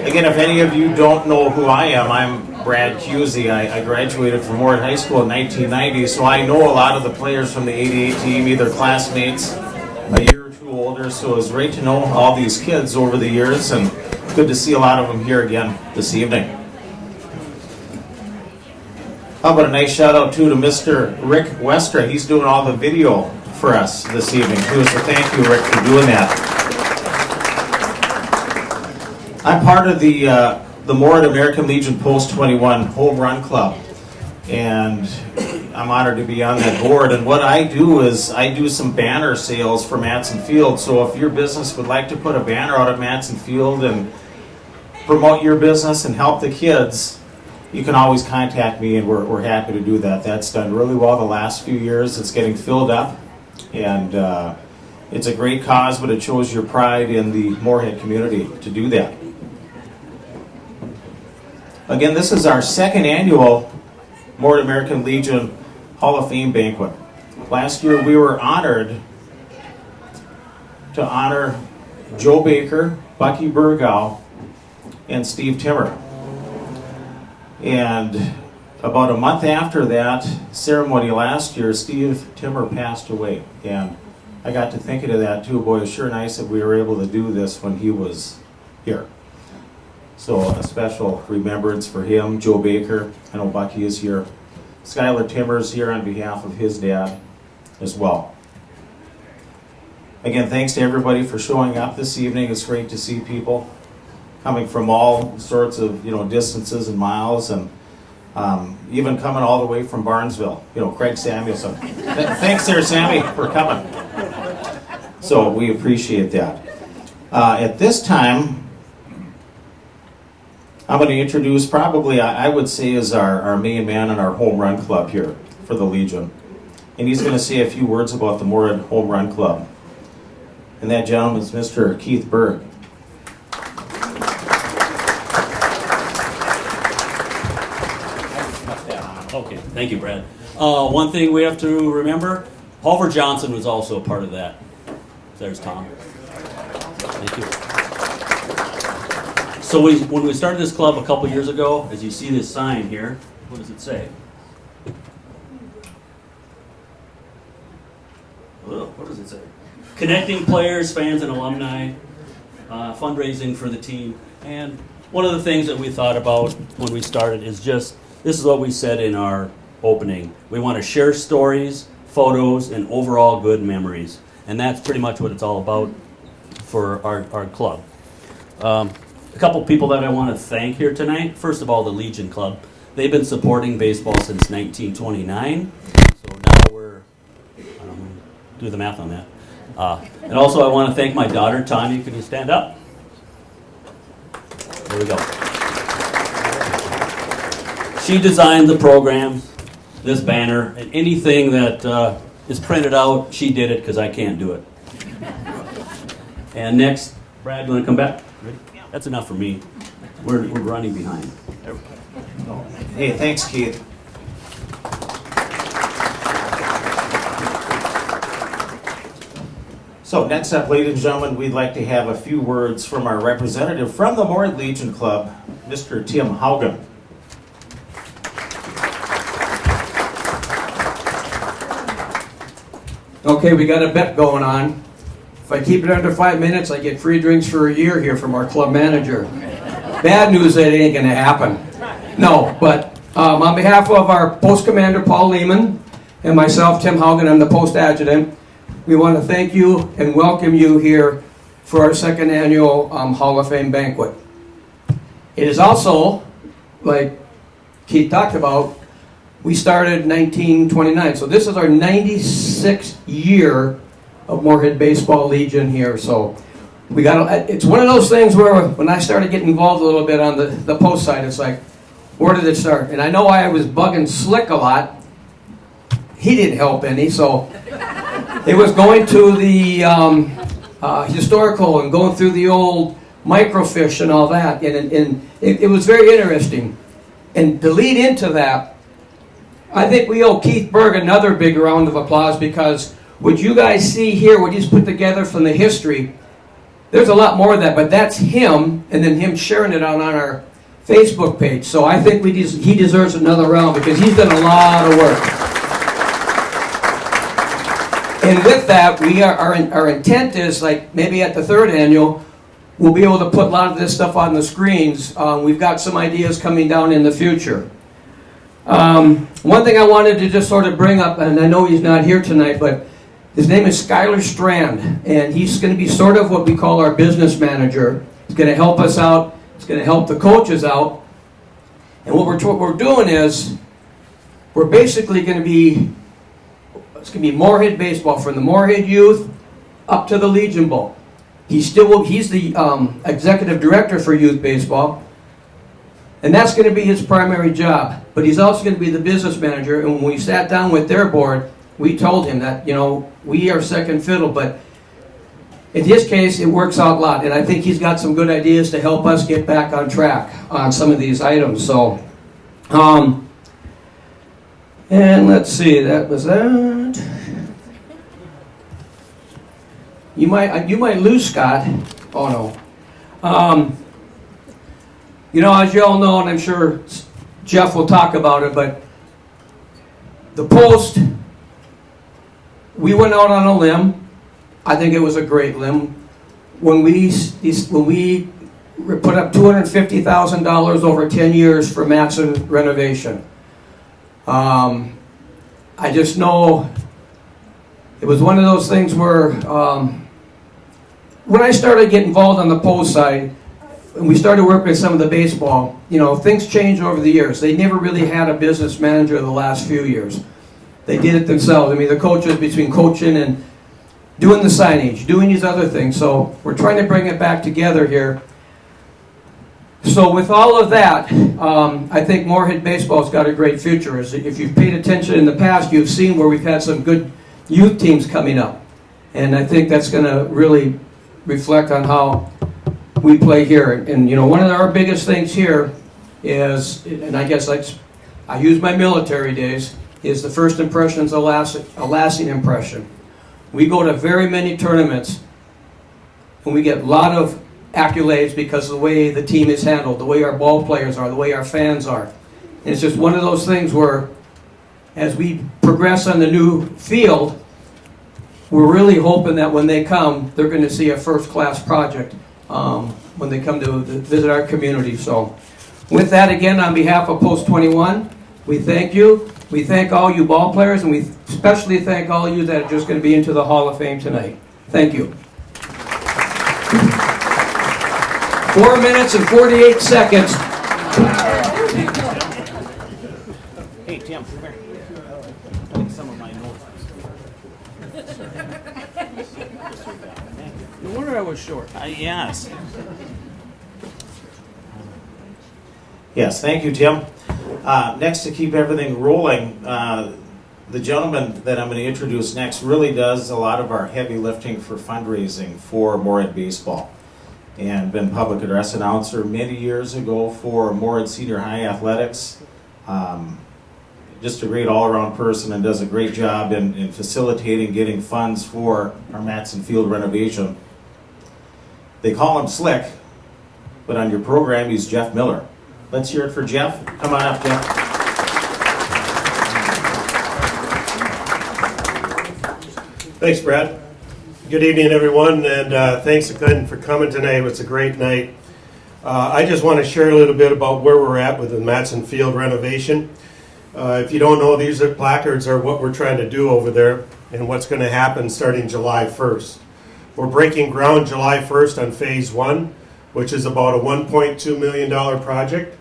Again, if any of you don't know who I am, I'm Brad Cusey. I graduated from Warren High School in 1990, so I know a lot of the players from the 88 team, either classmates, a year or two older, so it was great to know all these kids over the years, and good to see a lot of them here again this evening. How about a nice shout out too to Mr. Rick Westra. He's doing all the video for us this evening too, so thank you, Rick, for doing that. I'm part of the Morin American Legion Post 21 Home Run Club, and I'm honored to be on that board. And what I do is I do some banner sales for Matson Field. So if your business would like to put a banner out at Matson Field and promote your business and help the kids, you can always contact me, and we're happy to do that. That's done really well the last few years. It's getting filled up, and it's a great cause, but it shows your pride in the Moorhead community to do that. Again, this is our second annual Morin American Legion Hall of Fame banquet. Last year we were honored to honor Joe Baker, Bucky Burgow, and Steve Timmer. And about a month after that ceremony last year, Steve Timmer passed away. And I got to thinking of that too. Boy, it was sure nice that we were able to do this when he was here. So a special remembrance for him, Joe Baker. I know Bucky is here. Skylar Timmer's here on behalf of his dad as well. Again, thanks to everybody for showing up this evening. It's great to see people coming from all sorts of distances and miles, and even coming all the way from Barnesville. Craig Samuelson. Thanks there, Sammy, for coming. So we appreciate that. At this time, I'm going to introduce probably, I would say, is our main man in our home run club here for the Legion. And he's going to say a few words about the Moorhead Home Run Club. And that gentleman is Mr. Keith Berg. Okay, thank you, Brad. One thing we have to remember, Halver Johnson was also a part of that. There's Tom. Thank you. So when we started this club a couple years ago, as you see this sign here, what does it say? What does it say? Connecting players, fans, and alumni, fundraising for the team. And one of the things that we thought about when we started is just, this is what we said in our opening. We want to share stories, photos, and overall good memories. And that's pretty much what it's all about for our club. A couple people that I want to thank here tonight. First of all, the Legion Club. They've been supporting baseball since 1929. So now we're, do the math on that. And also I want to thank my daughter, Tanya. Can you stand up? There we go. She designed the program, this banner, and anything that is printed out, she did it because I can't do it. And next, Brad, you want to come back? Ready? That's enough for me. We're running behind. There we go. Hey, thanks, Keith. So next up, ladies and gentlemen, we'd like to have a few words from our representative from the Moorhead Legion Club, Mr. Tim Haugen. Okay, we got a bet going on. If I keep it under 5 minutes, I get free drinks for a year here from our club manager. Bad news, that ain't going to happen. No, but on behalf of our post commander, Paul Lehman, and myself, Tim Haugen, I'm the post adjutant, we want to thank you and welcome you here for our second annual Hall of Fame banquet. It is also, like Keith talked about, we started in 1929, so this is our 96th year of Moorhead Baseball Legion here. So we got. It's one of those things where when I started getting involved a little bit on the post side, it's like, where did it start? And I know I was bugging Slick a lot. He didn't help any, so it was going to the historical and going through the old microfiche and all that, and it was very interesting. And to lead into that, I think we owe Keith Berg another big round of applause, because what you guys see here, what he's put together from the history, there's a lot more of that, but that's him, and then him sharing it on our Facebook page. So I think he deserves another round because he's done a lot of work. And with that, our intent is, like, maybe at the third annual, we'll be able to put a lot of this stuff on the screens. We've got some ideas coming down in the future. One thing I wanted to just sort of bring up, and I know he's not here tonight, but his name is Skylar Strand, and he's going to be sort of what we call our business manager. He's going to help us out. He's going to help the coaches out. And what we're doing is we're basically going to be, it's going to be Moorhead baseball from the Moorhead youth up to the Legion Bowl. He's the executive director for youth baseball, and that's going to be his primary job. But he's also going to be the business manager. And when we sat down with their board, we told him that, we are second fiddle, but in his case, it works out a lot. And I think he's got some good ideas to help us get back on track on some of these items. So, and let's see, that was that. You might lose Scott. Oh no. As you all know, and I'm sure Jeff will talk about it, but the Post, we went out on a limb. I think it was a great limb. When we put up $250,000 over 10 years for Matson renovation. I just know it was one of those things where when I started getting involved on the Post side, and we started working with some of the baseball, things changed over the years. They never really had a business manager the last few years. They did it themselves. I mean, the coaches, between coaching and doing the signage, doing these other things. So we're trying to bring it back together here. So with all of that, I think Moorhead baseball's got a great future. If you've paid attention in the past, you've seen where we've had some good youth teams coming up. And I think that's going to really reflect on how we play here. And one of our biggest things here is, and I guess I use my military days, is the first impression is a lasting impression. We go to very many tournaments and we get a lot of accolades because of the way the team is handled, the way our ball players are, the way our fans are. And it's just one of those things where as we progress on the new field, we're really hoping that when they come, they're going to see a first-class project when they come to visit our community. So with that, again, on behalf of Post 21, we thank you. We thank all you ball players, and we especially thank all you that are just going to be into the Hall of Fame tonight. Thank you. 4 minutes and 48 seconds. Hey, Tim, come here. Take some of my notes. No wonder I was short. Yes. Yes, thank you, Tim. Next, to keep everything rolling, the gentleman that I'm going to introduce next really does a lot of our heavy lifting for fundraising for Moorhead Baseball, and been public address announcer many years ago for Moorhead Senior High Athletics. Just a great all-around person and does a great job in facilitating getting funds for our Matson Field renovation. They call him Slick, but on your program he's Jeff Miller. Let's hear it for Jeff. Come on up, Jeff. Thanks, Brad. Good evening, everyone, and thanks again for coming tonight. It was a great night. I just want to share a little bit about where we're at with the Matson Field renovation. If you don't know, these placards are what we're trying to do over there and what's going to happen starting July 1st. We're breaking ground July 1st on Phase 1, which is about a $1.2 million project.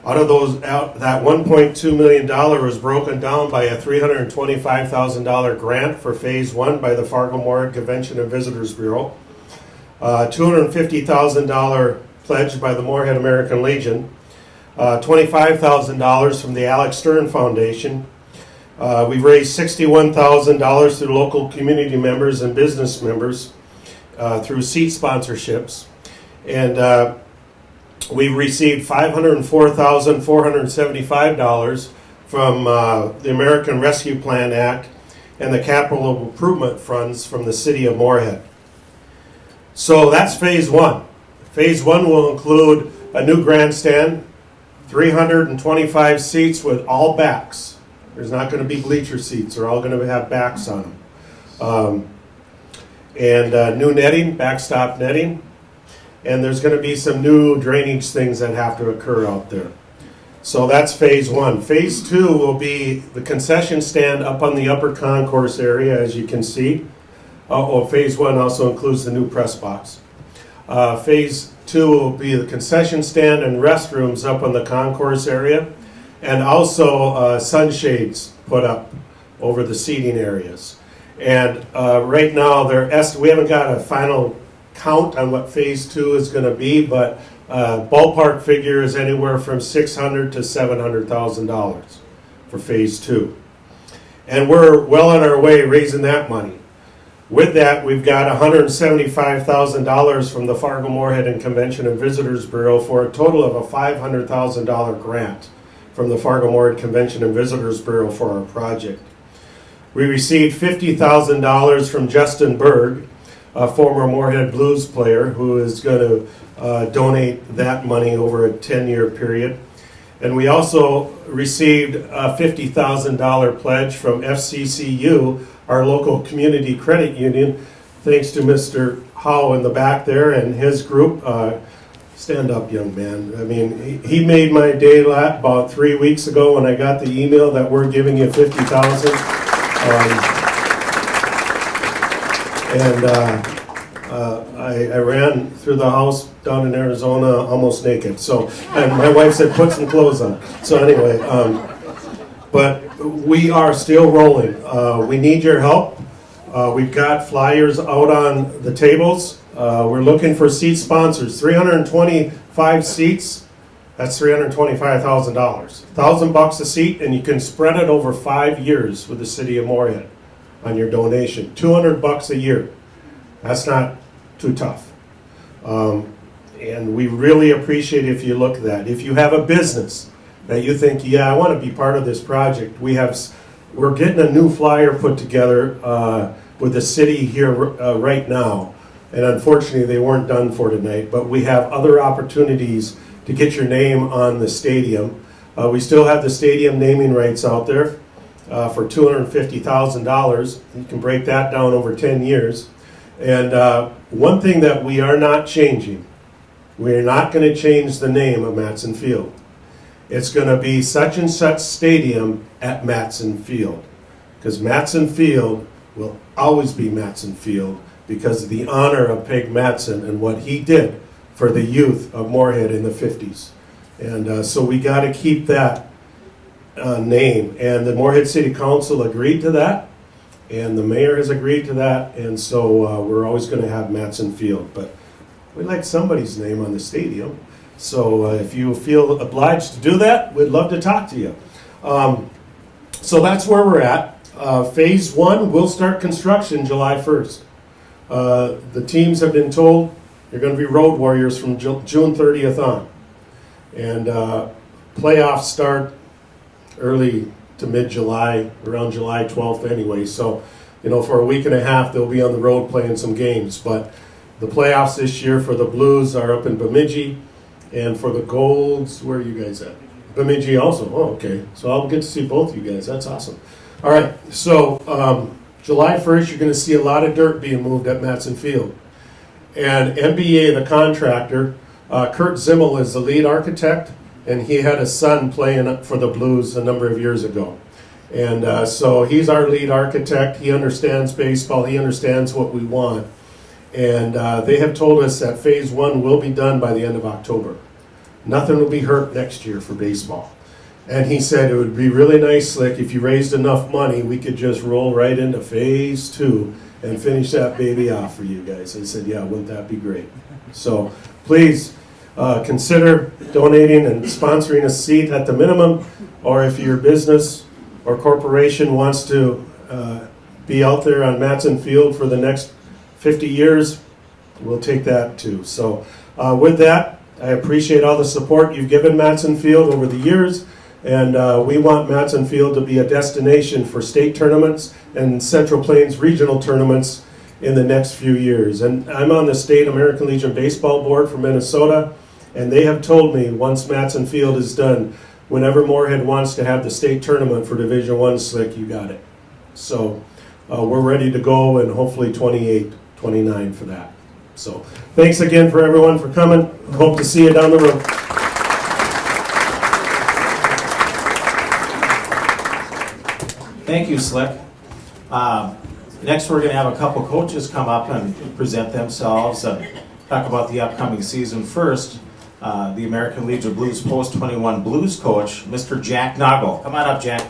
That $1.2 million was broken down by a $325,000 grant for Phase 1 by the Fargo-Moorhead Convention and Visitors Bureau, $250,000 pledged by the Moorhead American Legion, $25,000 from the Alex Stern Foundation. We've raised $61,000 through local community members and business members through seat sponsorships. And we received $504,475 from the American Rescue Plan Act and the Capital Improvement Funds from the City of Moorhead. So that's phase one. Phase one will include a new grandstand, 325 seats with all backs. There's not going to be bleacher seats. They're all going to have backs on them. And new netting, backstop netting. And there's going to be some new drainage things that have to occur out there. So that's phase one. Phase two will be the concession stand up on the upper concourse area, as you can see. Phase one also includes the new press box. Phase two will be the concession stand and restrooms up on the concourse area, and also sunshades put up over the seating areas. And right now, we haven't got a final count on what phase two is going to be, but ballpark figure is anywhere from $600,000 to $700,000 for phase two. And we're well on our way raising that money. With that, we've got $175,000 from the Fargo-Moorhead and Convention and Visitors Bureau for a total of a $500,000 grant from the Fargo-Moorhead Convention and Visitors Bureau for our project. We received $50,000 from Justin Berg, a former Moorhead blues player, who is going to donate that money over a 10-year period. And we also received a $50,000 pledge from FCCU, our local community credit union, thanks to Mr. Howe in the back there and his group. Stand up, young man. I mean, he made my day about 3 weeks ago when I got the email that we're giving you $50,000. I ran through the house down in Arizona almost naked. So, and my wife said, put some clothes on. So anyway, but we are still rolling. We need your help. We've got flyers out on the tables. We're looking for seat sponsors. 325 seats. That's $325,000. $1,000 a seat, and you can spread it over 5 years with the city of Moorhead on your donation. $200 a year. That's not too tough. And we really appreciate if you look at that. If you have a business that you think, yeah, I want to be part of this project, we're getting a new flyer put together with the city here right now. And unfortunately, they weren't done for tonight, but we have other opportunities to get your name on the stadium. We still have the stadium naming rights out there for $250,000. You can break that down over 10 years. And one thing that we are not changing, we're not going to change the name of Matson Field. It's going to be such and such stadium at Matson Field, because Matson Field will always be Matson Field because of the honor of Peg Matson and what he did for the youth of Moorhead in the 50s. And so we got to keep that name. And the Moorhead City Council agreed to that, and the mayor has agreed to that, and so we're always going to have Matson Field. But we'd like somebody's name on the stadium. So if you feel obliged to do that, we'd love to talk to you. So that's where we're at. Phase one will start construction July 1st. The teams have been told they're going to be road warriors from June 30th on. And playoffs start early to mid-July, around July 12th anyway. So, for a week and a half, they'll be on the road playing some games. But the playoffs this year for the Blues are up in Bemidji. And for the Golds, where are you guys at? Bemidji also. Oh, okay. So I'll get to see both you guys. That's awesome. All right. So July 1st, you're going to see a lot of dirt being moved at Matson Field. And MBA, the contractor, Kurt Zimmel is the lead architect, and he had a son playing for the Blues a number of years ago. And so he's our lead architect. He understands baseball. He understands what we want. And they have told us that phase one will be done by the end of October. Nothing will be hurt next year for baseball. And he said it would be really nice, Slick, if you raised enough money, we could just roll right into phase two and finish that baby off for you guys. I said, yeah, wouldn't that be great? So please consider donating and sponsoring a seat at the minimum, or if your business or corporation wants to be out there on Matson Field for the next 50 years, we'll take that too. So with that, I appreciate all the support you've given Matson Field over the years, and we want Matson Field to be a destination for state tournaments and Central Plains regional tournaments, in the next few years. And I'm on the state American Legion Baseball Board for Minnesota, and they have told me once Matson Field is done, whenever Moorhead wants to have the state tournament for Division I Slick, you got it. So we're ready to go, and hopefully 28, 29 for that. So thanks again for everyone for coming. Hope to see you down the road. Thank you, Slick. Next, we're going to have a couple coaches come up and present themselves and talk about the upcoming season. First, the American Legion Blues Post 21 Blues coach, Mr. Jack Noggle. Come on up, Jack.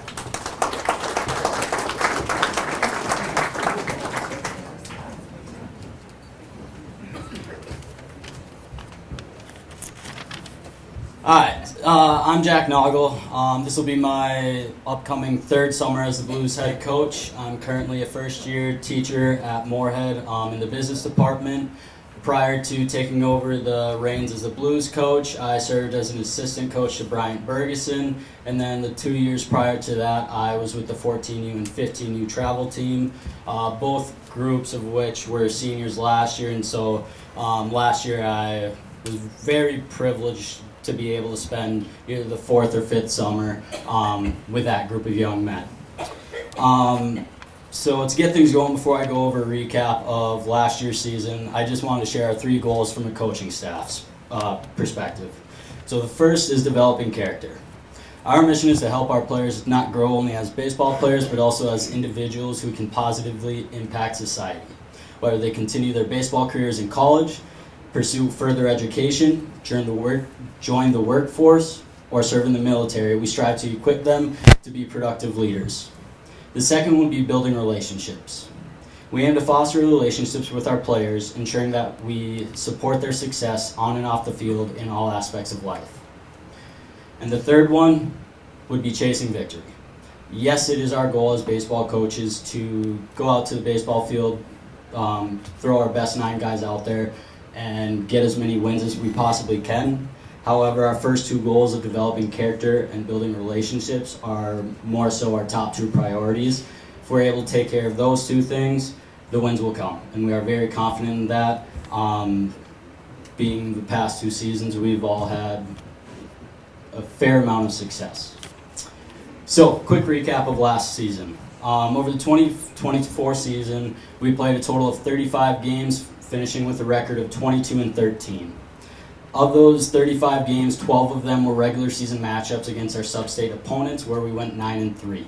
Alright, I'm Jack Noggle. This will be my upcoming third summer as the Blues head coach. I'm currently a first-year teacher at Moorhead in the business department. Prior to taking over the reins as the Blues coach, I served as an assistant coach to Bryant Bergeson, and then the 2 years prior to that, I was with the 14U and 15U travel team, both groups of which were seniors last year, and so last year I was very privileged to be able to spend either the fourth or fifth summer with that group of young men. So to get things going, before I go over a recap of last year's season, I just wanted to share our 3 goals from a coaching staff's perspective. So the first is developing character. Our mission is to help our players not grow only as baseball players, but also as individuals who can positively impact society. Whether they continue their baseball careers in college, pursue further education, join the workforce, or serve in the military, we strive to equip them to be productive leaders. The second would be building relationships. We aim to foster relationships with our players, ensuring that we support their success on and off the field in all aspects of life. And the third one would be chasing victory. Yes, it is our goal as baseball coaches to go out to the baseball field, throw our best 9 guys out there, and get as many wins as we possibly can. However, our first 2 goals of developing character and building relationships are more so our top 2 priorities. If we're able to take care of those 2 things, the wins will come. And we are very confident in that. Being the past 2 seasons, we've all had a fair amount of success. So, quick recap of last season. Over the 2024 season, we played a total of 35 games, finishing with a record of 22-13. Of those 35 games, 12 of them were regular season matchups against our sub-state opponents, where we went 9-3.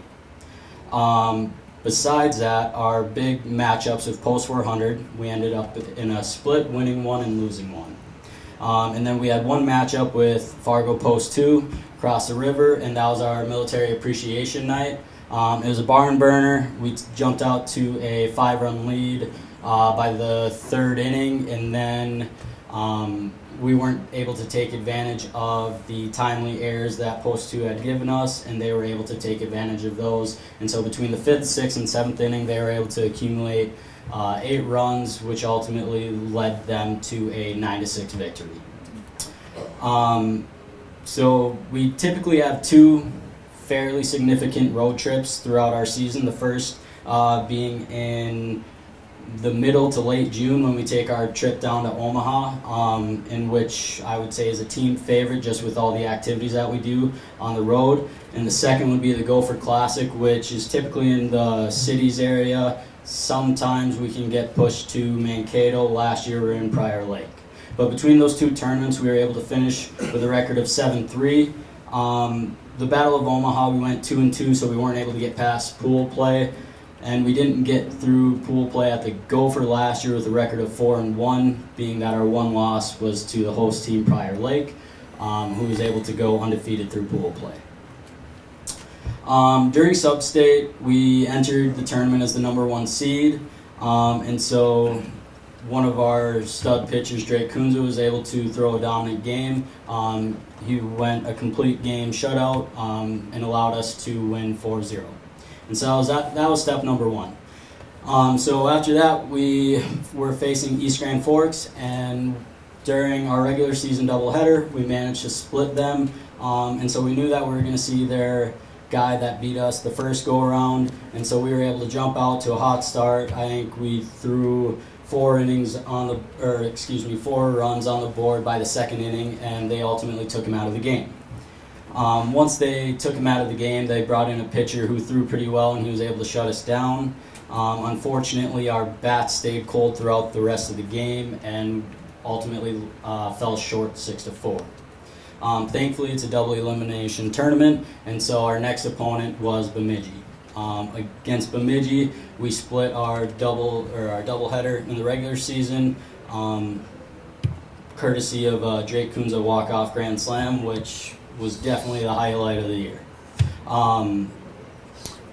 Besides that, our big matchups with Post 400, we ended up in a split, winning 1 and losing 1. And then we had 1 matchup with Fargo Post 2 across the river, and that was our military appreciation night. It was a barn burner. We jumped out to a 5-run lead by the 3rd inning, and then we weren't able to take advantage of the timely errors that Post 2 had given us, and they were able to take advantage of those. And so between the 5th, 6th, and 7th inning, they were able to accumulate 8 runs, which ultimately led them to a 9-6 victory. So we typically have 2 fairly significant road trips throughout our season. The first being in the middle to late June when we take our trip down to Omaha, in which I would say is a team favorite just with all the activities that we do on the road. And the second would be the Gopher Classic, which is typically in the cities area. Sometimes we can get pushed to Mankato. Last year we were in Prior Lake. But between those 2 tournaments, we were able to finish with a record of 7-3. The Battle of Omaha, we went 2-2, so we weren't able to get past pool play. And we didn't get through pool play at the Gopher last year with a record of 4-1, being that our 1 loss was to the host team, Prior Lake, who was able to go undefeated through pool play. During Sub-State, we entered the tournament as the number 1 seed, and so one of our stud pitchers, Drake Kunze, was able to throw a dominant game. He went a complete game shutout and allowed us to win 4-0. And so that was step number 1. So after that, we were facing East Grand Forks, and during our regular season doubleheader, we managed to split them. And so we knew that we were going to see their guy that beat us the first go around, and so we were able to jump out to a hot start. I think we threw 4 runs on the board by the second inning, and they ultimately took him out of the game. Once they took him out of the game, they brought in a pitcher who threw pretty well, and he was able to shut us down. Unfortunately, our bats stayed cold throughout the rest of the game, and ultimately fell short 6-4. Thankfully, it's a double elimination tournament, and so our next opponent was Bemidji. Against Bemidji, we split our doubleheader in the regular season, courtesy of Drake Kunza walk-off grand slam, which was definitely the highlight of the year.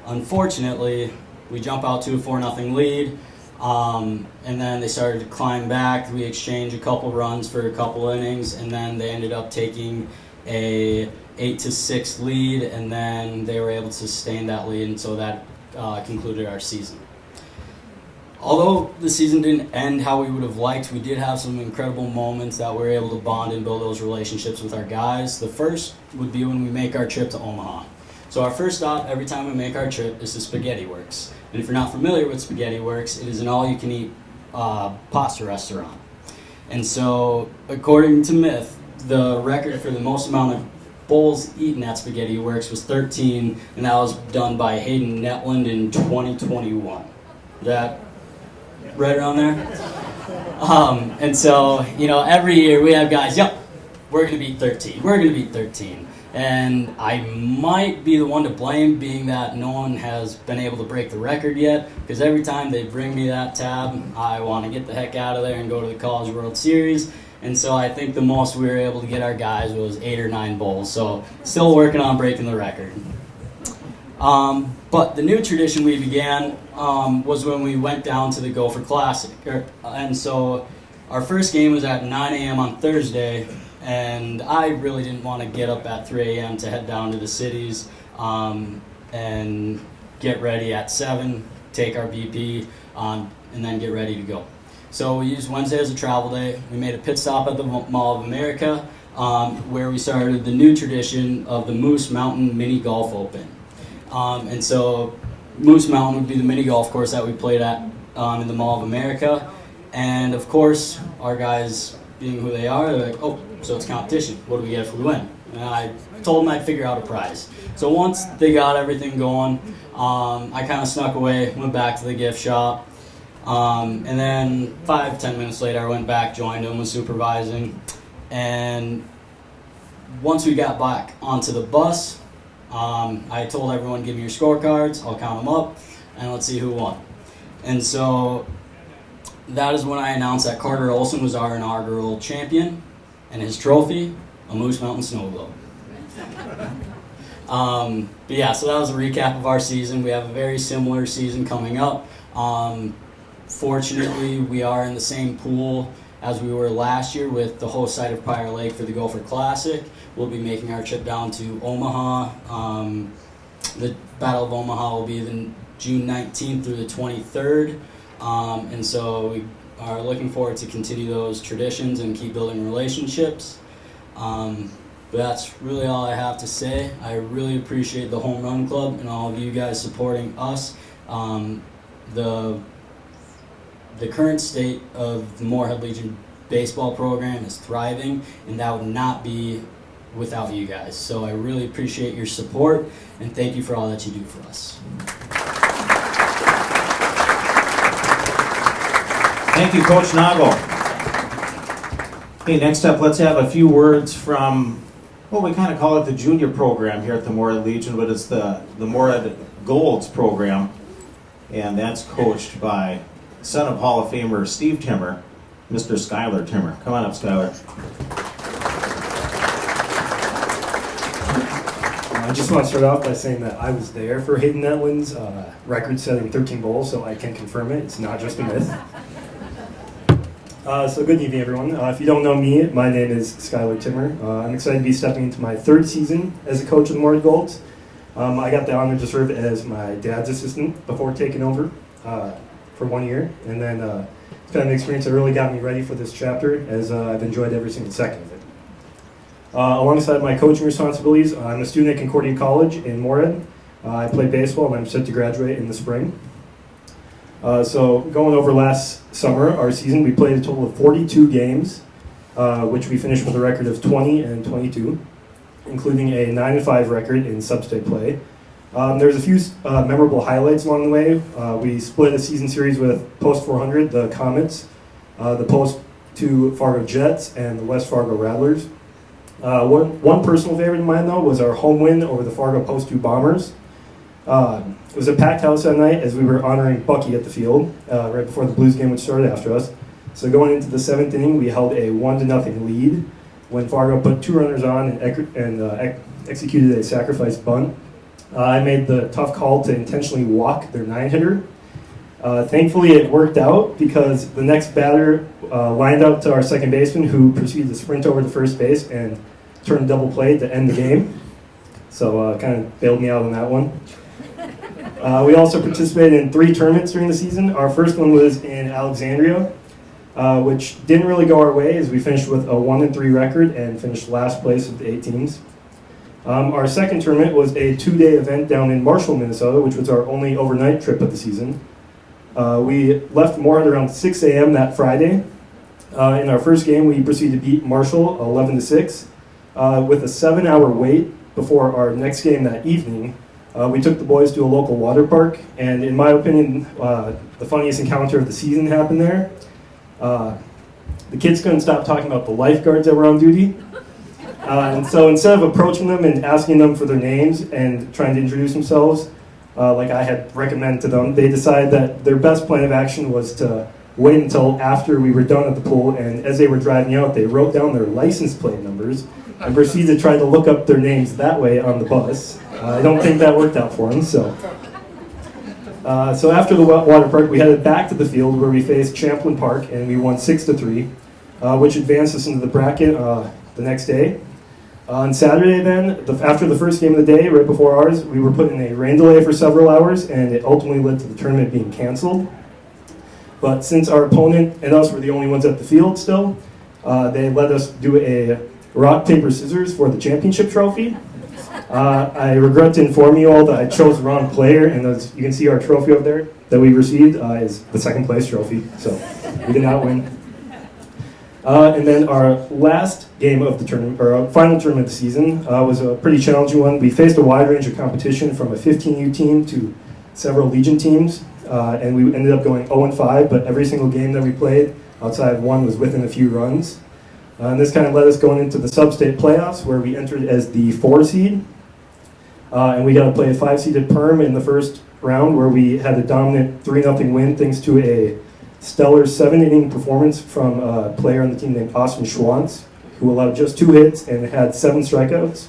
Unfortunately, we jump out to a 4-0 lead. And then they started to climb back. We exchanged a couple runs for a couple innings, and then they ended up taking a 8-6 lead, and then they were able to sustain that lead, and so that concluded our season. Although the season didn't end how we would have liked, we did have some incredible moments that we were able to bond and build those relationships with our guys. The first would be when we make our trip to Omaha. So our first stop every time we make our trip is to Spaghetti Works. And if you're not familiar with Spaghetti Works, it is an all-you-can-eat pasta restaurant. And so, according to Myth, the record for the most amount of bowls eaten at Spaghetti Works was 13, and that was done by Hayden Netland in 2021. Is that right around there? And so, every year we have guys, yep, we're going to beat 13. We're going to beat 13. And I might be the one to blame, being that no one has been able to break the record yet, because every time they bring me that tab, I want to get the heck out of there and go to the College World Series. And so I think the most we were able to get our guys was 8 or 9 bowls. So still working on breaking the record. But the new tradition we began was when we went down to the Gopher Classic. And so our first game was at 9 a.m. on Thursday. And I really didn't want to get up at 3 a.m. to head down to the cities and get ready at 7, take our BP, and then get ready to go. So we used Wednesday as a travel day. We made a pit stop at the Mall of America, where we started the new tradition of the Moose Mountain Mini Golf Open. And so Moose Mountain would be the mini golf course that we played at in the Mall of America. And of course, our guys, being who they are, they're like, oh, so it's competition. What do we get if we win? And I told them I'd figure out a prize. So once they got everything going, I kind of snuck away, went back to the gift shop. And then 5-10 minutes later, I went back, joined them, was supervising. And once we got back onto the bus, I told everyone, give me your scorecards, I'll count them up, and let's see who won. And so that is when I announced that Carter Olson was our inaugural champion, and his trophy, a Moose Mountain snow globe. But yeah, so that was a recap of our season. We have a very similar season coming up. Fortunately, we are in the same pool as we were last year with the host site of Prior Lake for the Gopher Classic. We'll be making our trip down to Omaha. The Battle of Omaha will be the June 19th through the 23rd. And so we are looking forward to continue those traditions and keep building relationships. But that's really all I have to say. I really appreciate the Home Run Club and all of you guys supporting us. The current state of the Moorhead Legion baseball program is thriving, and that would not be without you guys. So I really appreciate your support, and thank you for all that you do for us. Thank you, Coach Nago. Okay, next up, let's have a few words from, well, we kind of call it the junior program here at the Moorhead Legion, but it's the Moorhead Golds program, and that's coached by son of Hall of Famer Steve Timmer, Mr. Skylar Timmer. Come on up, Skylar. I just want to start off by saying that I was there for Hayden Netland's record-setting 13 bowls, so I can confirm it. It's not just a myth. So good evening, everyone. If you don't know me, my name is Skylar Timmer. I'm excited to be stepping into my 3rd season as a coach of the Moorhead Golds. I got the honor to serve as my dad's assistant before taking over for 1 year, and then it's been an experience that really got me ready for this chapter, as I've enjoyed every single second of it. Alongside my coaching responsibilities, I'm a student at Concordia College in Moorhead. I play baseball and I'm set to graduate in the spring. So going over last summer, our season, we played a total of 42 games, which we finished with a record of 20-22, including a 9-5 record in sub-state play. There's a few memorable highlights along the way. We split a season series with Post 400, the Comets, the Post 2 Fargo Jets, and the West Fargo Rattlers. One personal favorite of mine, though, was our home win over the Fargo Post 2 Bombers. It was a packed house that night as we were honoring Bucky at the field right before the Blues game, which started after us. So going into the 7th inning, we held a 1-0 lead when Fargo put 2 runners on and executed a sacrifice bunt. I made the tough call to intentionally walk their 9-hitter. Thankfully, it worked out because the next batter lined up to our second baseman, who proceeded to sprint over to first base and turn double play to end the game. So kind of bailed me out on that one. We also participated in 3 tournaments during the season. Our first one was in Alexandria, which didn't really go our way as we finished with a 1-3 record and finished last place of the 8 teams. Our second tournament was a 2-day event down in Marshall, Minnesota, which was our only overnight trip of the season. We left Moorhead around 6 a.m. that Friday. In our first game, we proceeded to beat Marshall 11-6 with a 7-hour wait before our next game that evening. We took the boys to a local water park, and in my opinion, the funniest encounter of the season happened there. The kids couldn't stop talking about the lifeguards that were on duty. And so instead of approaching them and asking them for their names and trying to introduce themselves, like I had recommended to them, they decided that their best plan of action was to wait until after we were done at the pool, and as they were driving out, they wrote down their license plate numbers and proceeded to try to look up their names that way on the bus. I don't think that worked out for them. So after the water park, we headed back to the field where we faced Champlin Park, and we won 6-3, which advanced us into the bracket the next day. On Saturday then, after the first game of the day, right before ours, we were put in a rain delay for several hours, and it ultimately led to the tournament being canceled. But since our opponent and us were the only ones at the field still, they let us do a rock, paper, scissors for the championship trophy. I regret to inform you all that I chose the wrong player, and as you can see, our trophy over there that we received is the second place trophy, so we did not win. And then our last game of the tournament, or our final tournament of the season, was a pretty challenging one. We faced a wide range of competition from a 15U team to several Legion teams, and we ended up going 0-5, but every single game that we played, outside of one, was within a few runs. And this kind of led us going into the sub-state playoffs, where we entered as the 4 seed. And we got to play a 5-seeded Perm in the first round, where we had a dominant 3-0 win thanks to a stellar 7-inning performance from a player on the team named Austin Schwantz, who allowed just 2 hits and had 7 strikeouts.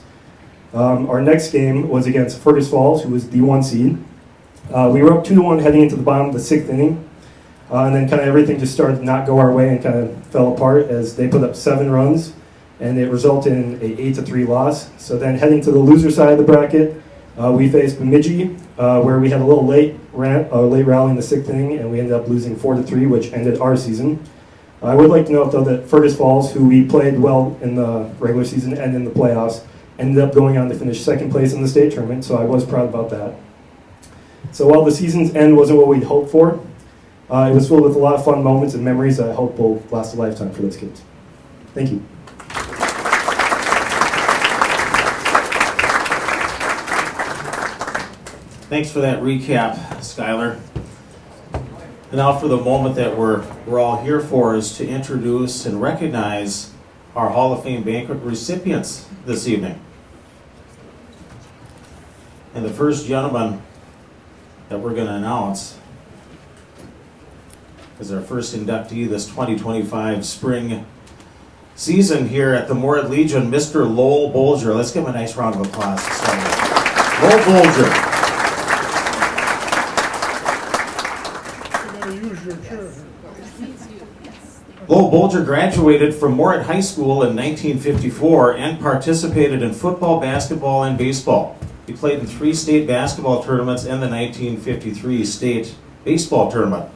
Our next game was against Fergus Falls, who was the 1 seed. We were up 2-1 heading into the bottom of the 6th inning. And then kind of everything just started to not go our way and kind of fell apart as they put up 7 runs, and it resulted in a 8-3 loss. So then heading to the loser side of the bracket, we faced Bemidji, where we had a little late rally in the 6th inning, and we ended up losing 4-3, which ended our season. I would like to note, though, that Fergus Falls, who we played well in the regular season and in the playoffs, ended up going on to finish 2nd place in the state tournament, so I was proud about that. So while the season's end wasn't what we'd hoped for, it was filled with a lot of fun moments and memories that I hope will last a lifetime for those kids. Thank you. Thanks for that recap, Skylar. And now for the moment that we're all here for is to introduce and recognize our Hall of Fame banquet recipients this evening. And the first gentleman that we're going to announce is our first inductee this 2025 spring season here at the Moorhead Legion, Mr. Lowell Bolger. Let's give him a nice round of applause to start with. Lowell Bolger. Lowell Bolger graduated from Moorhead High School in 1954 and participated in football, basketball, and baseball. He played in 3 state basketball tournaments and the 1953 state baseball tournament.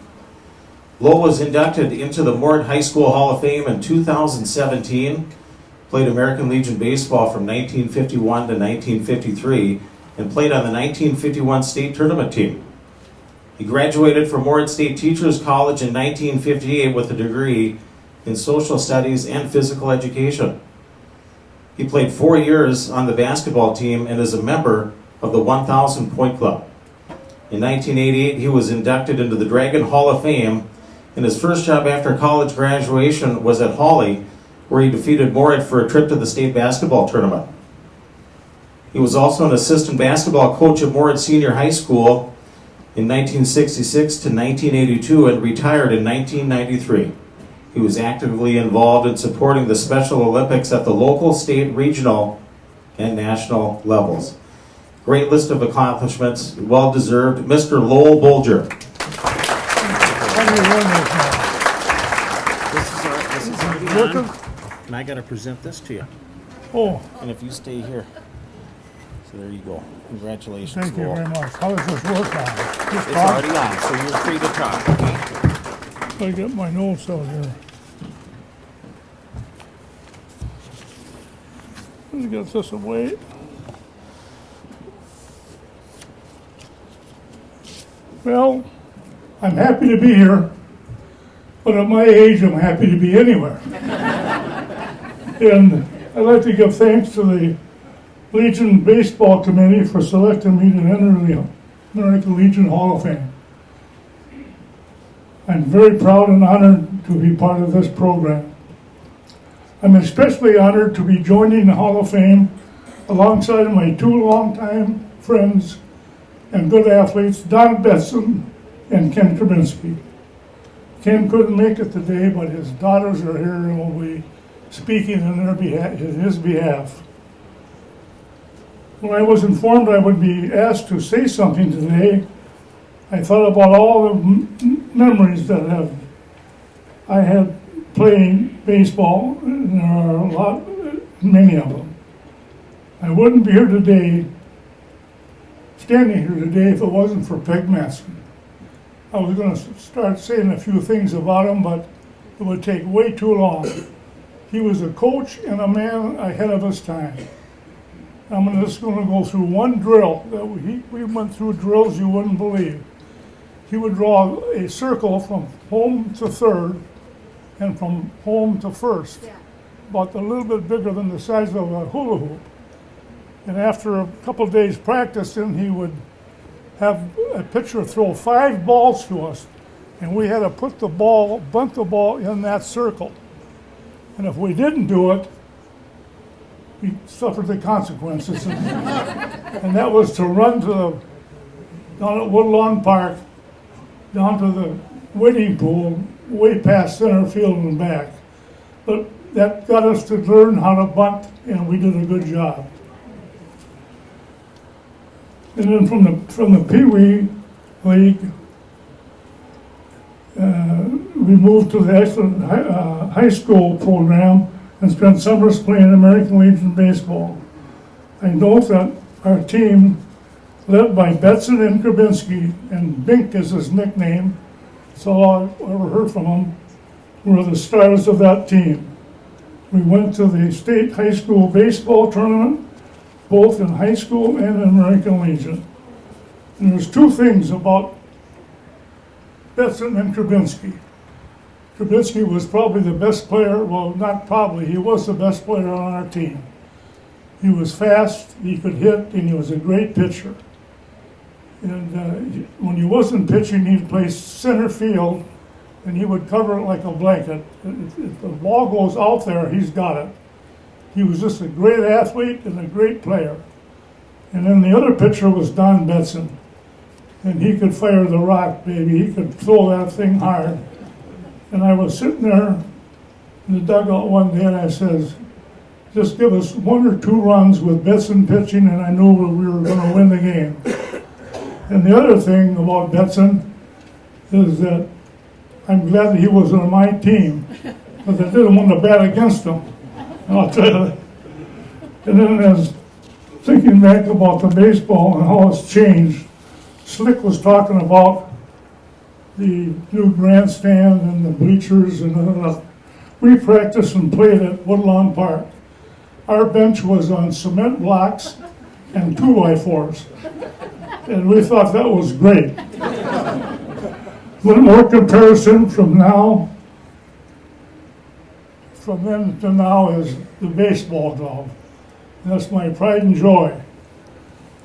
Lowell was inducted into the Moorhead High School Hall of Fame in 2017. played American Legion baseball from 1951 to 1953, and played on the 1951 state tournament team. He graduated from Moorhead State Teachers College in 1958 with a degree in social studies and physical education. He played 4 years on the basketball team and is a member of the 1,000 Point Club. In 1988, he was inducted into the Dragon Hall of Fame, and his first job after college graduation was at Hawley, where he defeated Moorhead for a trip to the state basketball tournament. He was also an assistant basketball coach at Moorhead Senior High School in 1966 to 1982 and retired in 1993. He was actively involved in supporting the Special Olympics at the local, state, regional, and national levels. Great list of accomplishments, well-deserved. Mr. Lowell Bolger. This is already on, and I got to present this to you. Oh, And if you stay here. So there you go. Congratulations, thank you Lowell. very much. How does this work now? Just It's talk? already on, so you're free to talk. I get my notes out here. Let's get this away. Well, I'm happy to be here, but at my age, I'm happy to be anywhere. And I'd like to give thanks to the Legion Baseball Committee for selecting me to enter the American Legion Hall of Fame. I'm very proud and honored to be part of this program. I'm especially honored to be joining the Hall of Fame alongside my two longtime friends and good athletes, Don Betson and Ken Krabinsky. Ken couldn't make it today, but his daughters are here and will be speaking in his behalf. When I was informed I would be asked to say something today, I thought about all the memories that I had playing baseball, and there are many of them. I wouldn't be here today, standing here today, if it wasn't for Peg Matson. I was going to start saying a few things about him, but it would take way too long. He was a coach and a man ahead of his time. I'm just going to go through one drill that we went through drills you wouldn't believe. He would draw a circle from home to third and from home to first, about a little bit bigger than the size of a hula hoop. And after a couple of days practicing, he would have a pitcher throw 5 balls to us, and we had to bunt the ball in that circle. And if we didn't do it, we suffered the consequences. And that was to run down at Woodlawn Park, down to the wading pool, way past center field and back. But that got us to learn how to bunt, and we did a good job. And then from the Pee Wee League, we moved to the excellent high school program and spent summers playing American Legion baseball. I note that our team, led by Betson and Krabinsky, and Bink is his nickname, that's all I ever heard from him, were the stars of that team. We went to the state high school baseball tournament, both in high school and in American Legion. And there's 2 things about Betson and Krabinsky. Krabinsky was probably the best player, well, not probably, he was the best player on our team. He was fast, he could hit, and he was a great pitcher. And when he wasn't pitching, he'd play center field, and he would cover it like a blanket. If the ball goes out there, he's got it. He was just a great athlete and a great player. And then the other pitcher was Don Betson. And he could fire the rock, baby. He could throw that thing hard. And I was sitting there in the dugout one day and I says, just give us 1 or 2 runs with Betson pitching and I knew we were going to win the game. And the other thing about Betson is that I'm glad that he was on my team, because I didn't want to bat against him. I'll tell you. And then as thinking back about the baseball and how it's changed, Slick was talking about the new grandstand and the bleachers and we practiced and played at Woodlawn Park. our bench was on cement blocks and 2x4s. And we thought that was great. A little more comparison from then to now is the baseball glove. That's my pride and joy.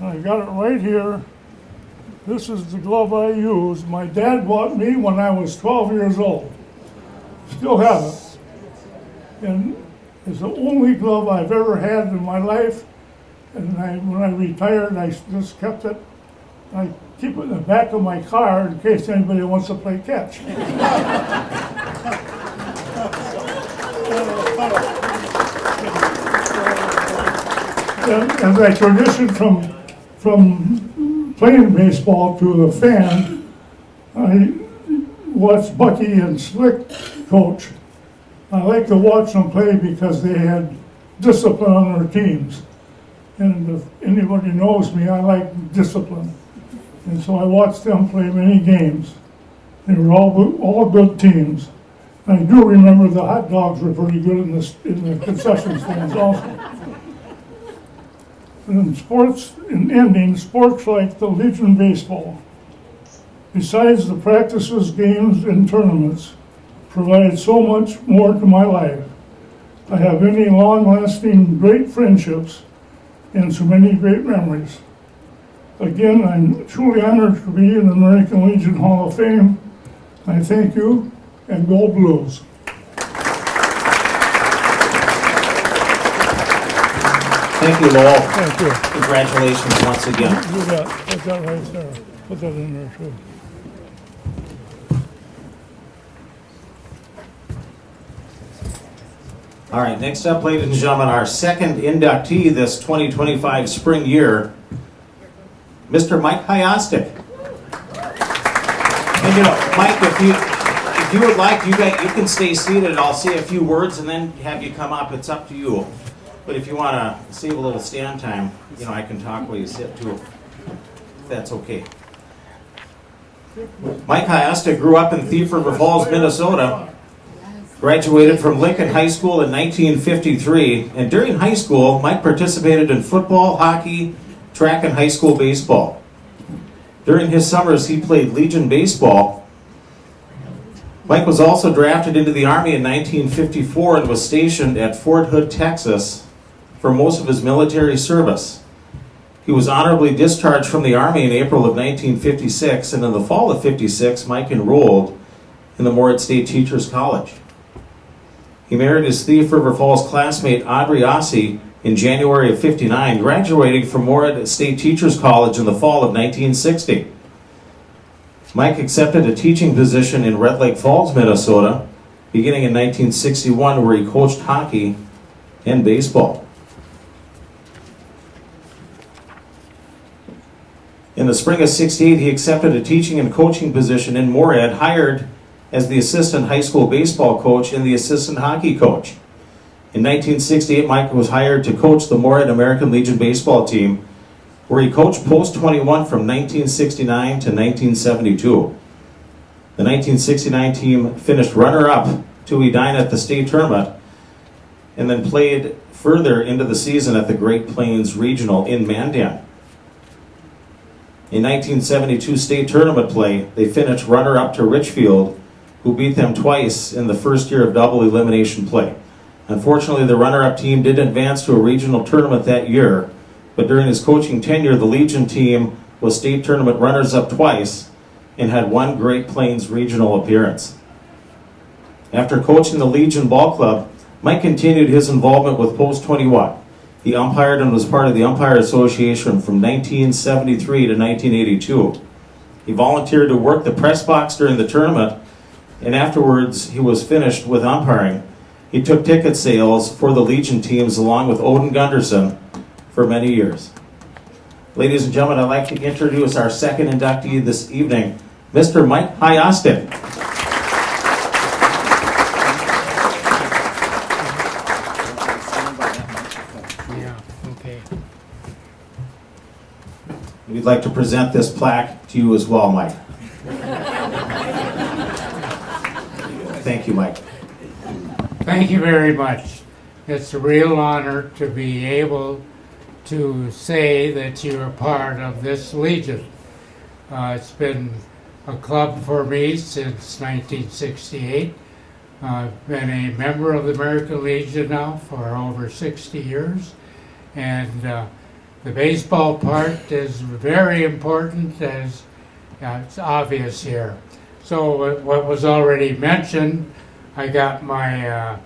I got it right here. This is the glove I use. My dad bought me when I was 12 years old. Still have it. And it's the only glove I've ever had in my life. And when I retired, I just kept it. I keep it in the back of my car in case anybody wants to play catch. As I transitioned from playing baseball to a fan, I watched Bucky and Slick coach. I like to watch them play because they had discipline on their teams. And if anybody knows me, I like discipline. And so I watched them play many games. They were all good teams. And I do remember the hot dogs were pretty good in the concession stands also. And in ending, sports like the Legion Baseball, besides the practices, games, and tournaments, provide so much more to my life. I have many long-lasting great friendships and so many great memories. Again, I'm truly honored to be in the American Legion Hall of Fame. I thank you, and go Blues. Thank you, Lowell. Thank you. Congratulations once again. Do that. Put that right there. Put that in there too. All right, next up, ladies and gentlemen, our second inductee this 2025 spring year, Mr. Mike Hyostik. And you know, Mike, if you would like, you can stay seated. I'll say a few words and then have you come up. It's up to you. But if you want to save a little stand time, you know, I can talk while you sit too, if that's okay. Mike Hyostik grew up in Thief River Falls, Minnesota. Graduated from Lincoln High School in 1953, and during high school, Mike participated in football, hockey, track, and high school baseball. During his summers, he played Legion baseball. Mike was also drafted into the Army in 1954 and was stationed at Fort Hood, Texas, for most of his military service. He was honorably discharged from the Army in April of 1956, and in the fall of '56, Mike enrolled in the Moorhead State Teachers College. He married his Thief River Falls classmate Audrey Ossie in January of '59, graduating from Moorhead State Teachers College in the fall of 1960. Mike accepted a teaching position in Red Lake Falls, Minnesota, beginning in 1961, where he coached hockey and baseball. In the spring of '68, he accepted a teaching and coaching position in Moorhead, hired as the assistant high school baseball coach and the assistant hockey coach. In 1968, Mike was hired to coach the Moorhead American Legion baseball team, where he coached Post 21 from 1969 to 1972. The 1969 team finished runner-up to Edina at the state tournament, and then played further into the season at the Great Plains Regional in Mandan. In 1972 state tournament play, they finished runner-up to Richfield, who beat them twice in the first year of double elimination play. Unfortunately, the runner-up team didn't advance to a regional tournament that year, but during his coaching tenure, the Legion team was state tournament runners-up twice and had one Great Plains regional appearance. After coaching the Legion Ball Club, Mike continued his involvement with Post 21. He umpired and was part of the Umpire Association from 1973 to 1982. He volunteered to work the press box during the tournament, and afterwards he was finished with umpiring. He took ticket sales for the Legion teams along with Odin Gunderson for many years. Ladies and gentlemen, I'd like to introduce our second inductee this evening, Mr. Mike Hyostik. We'd like to present this plaque to you as well, Mike. Thank you, Mike. Thank you very much. it's a real honor to be able to say that you're a part of this Legion. It's been a club for me since 1968. I've been a member of the American Legion now for over 60 years. And the baseball part is very important, as it's obvious here. So what was already mentioned, I got my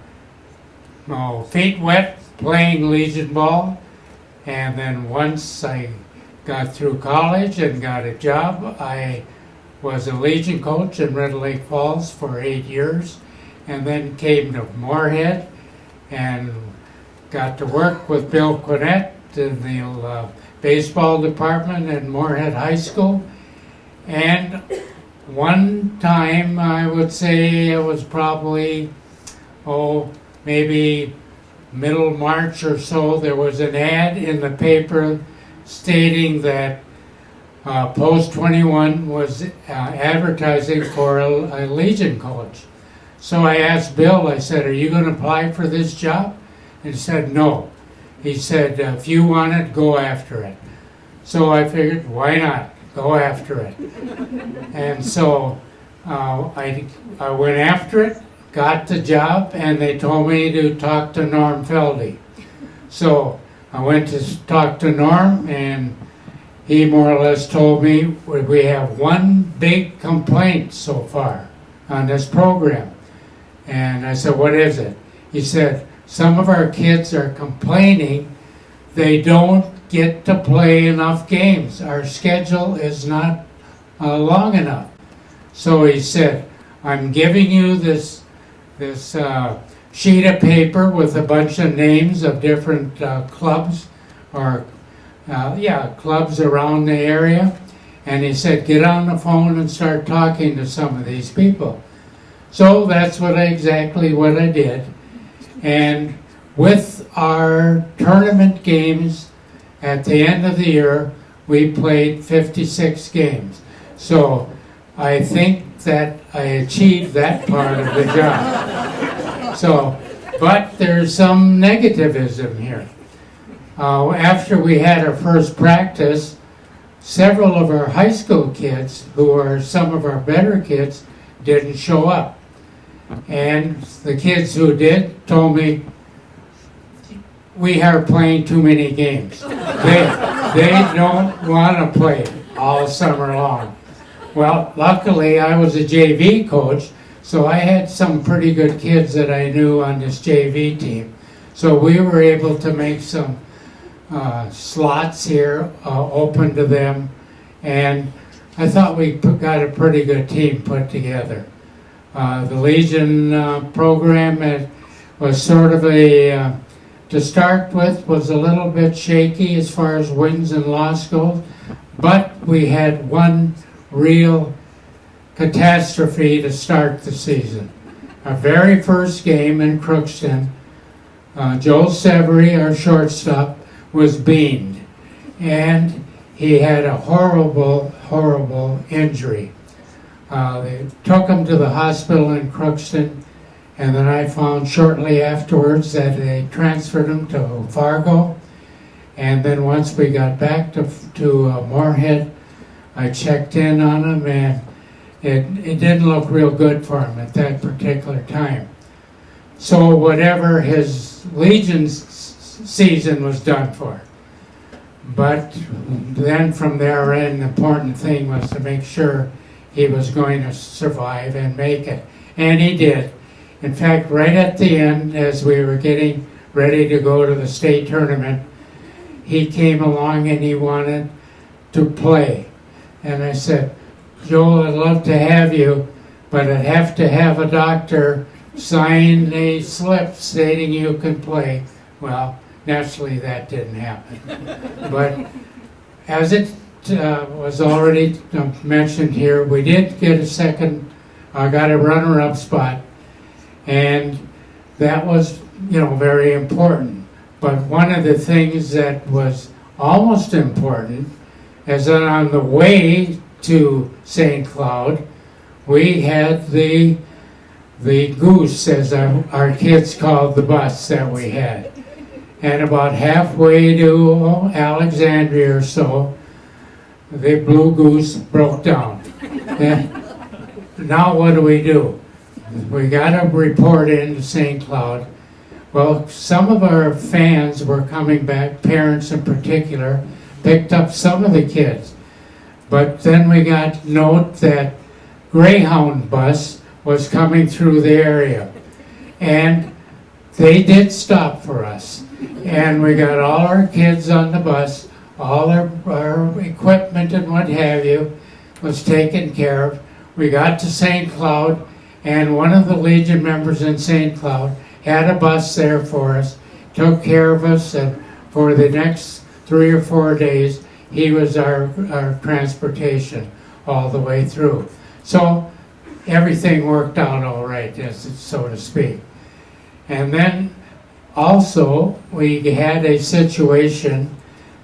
feet wet playing Legion ball. And then once I got through college and got a job, I was a Legion coach in Red Lake Falls for 8 years, and then came to Moorhead and got to work with Bill Quinnett in the baseball department at Moorhead High School. And one time, I would say it was probably, maybe middle March or so, there was an ad in the paper stating that Post 21 was advertising for a Legion coach. So I asked Bill, I said, "Are you going to apply for this job?" And he said, "No." He said, "If you want it, go after it." So I figured, why not? Go after it. And so I went after it, got the job, and they told me to talk to Norm Feldy. So I went to talk to Norm, and he more or less told me we have one big complaint so far on this program. And I said, "What is it?" He said, "Some of our kids are complaining they don't get to play enough games. Our schedule is not long enough." So he said, "I'm giving you this sheet of paper with a bunch of names of different clubs or clubs around the area." And he said, "Get on the phone and start talking to some of these people." So that's exactly what I did. And with our tournament games at the end of the year, we played 56 games. So I think that I achieved that part of the job. So, but there's some negativism here. After we had our first practice, several of our high school kids, who are some of our better kids, didn't show up. And the kids who did told me, "We are playing too many games. They don't want to play all summer long." Well, luckily I was a JV coach, so I had some pretty good kids that I knew on this JV team. So we were able to make some slots here open to them, and I thought we got a pretty good team put together. The Legion program was sort of to start with, was a little bit shaky as far as wins and loss goes, but we had one real catastrophe to start the season. Our very first game in Crookston, Joe Severy, our shortstop, was beamed, and he had a horrible, horrible injury. They took him to the hospital in Crookston, and then I found shortly afterwards that they transferred him to Fargo. And then once we got back to Moorhead, I checked in on him, and it didn't look real good for him at that particular time. So whatever his Legion season was done for. But then from there in, the important thing was to make sure he was going to survive and make it. And he did. In fact, right at the end, as we were getting ready to go to the state tournament, he came along and he wanted to play. And I said, "Joel, I'd love to have you, but I'd have to have a doctor sign a slip stating you can play." Well, naturally that didn't happen. But as it was already mentioned here, we did get got a runner-up spot, and that was, very important. But one of the things that was almost important is that on the way to St. Cloud, we had the the Goose, as our kids called the bus that we had. And about halfway to Alexandria or so, the Blue Goose broke down. Now what do? We got a report into St. Cloud. Well, some of our fans were coming back, parents in particular, picked up some of the kids. But then we got note that Greyhound bus was coming through the area. And they did stop for us. And we got all our kids on the bus, all our equipment and what have you was taken care of. We got to St. Cloud, and one of the Legion members in St. Cloud had a bus there for us, took care of us, and for the next 3 or 4 days, he was our transportation all the way through. So everything worked out all right, so to speak. And then also, we had a situation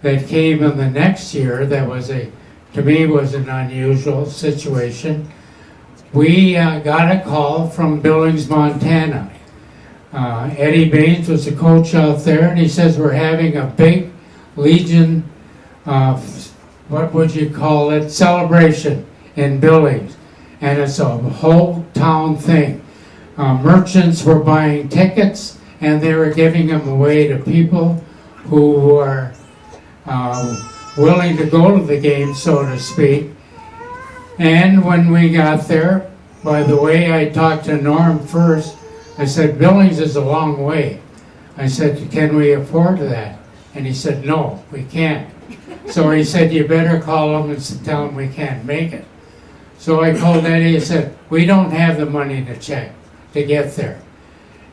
that came in the next year that to me was an unusual situation. We got a call from Billings, Montana. Eddie Baines was a coach out there, and he says, we're having a big Legion, what would you call it, celebration in Billings. And it's a whole town thing. Merchants were buying tickets, and they were giving them away to people who were willing to go to the game, so to speak. And when we got there, by the way, I talked to Norm first. I said, Billings is a long way. I said, can we afford that? And he said, no, we can't. So he said, you better call them and tell them we can't make it. So I called Eddie and said, we don't have the money to get there.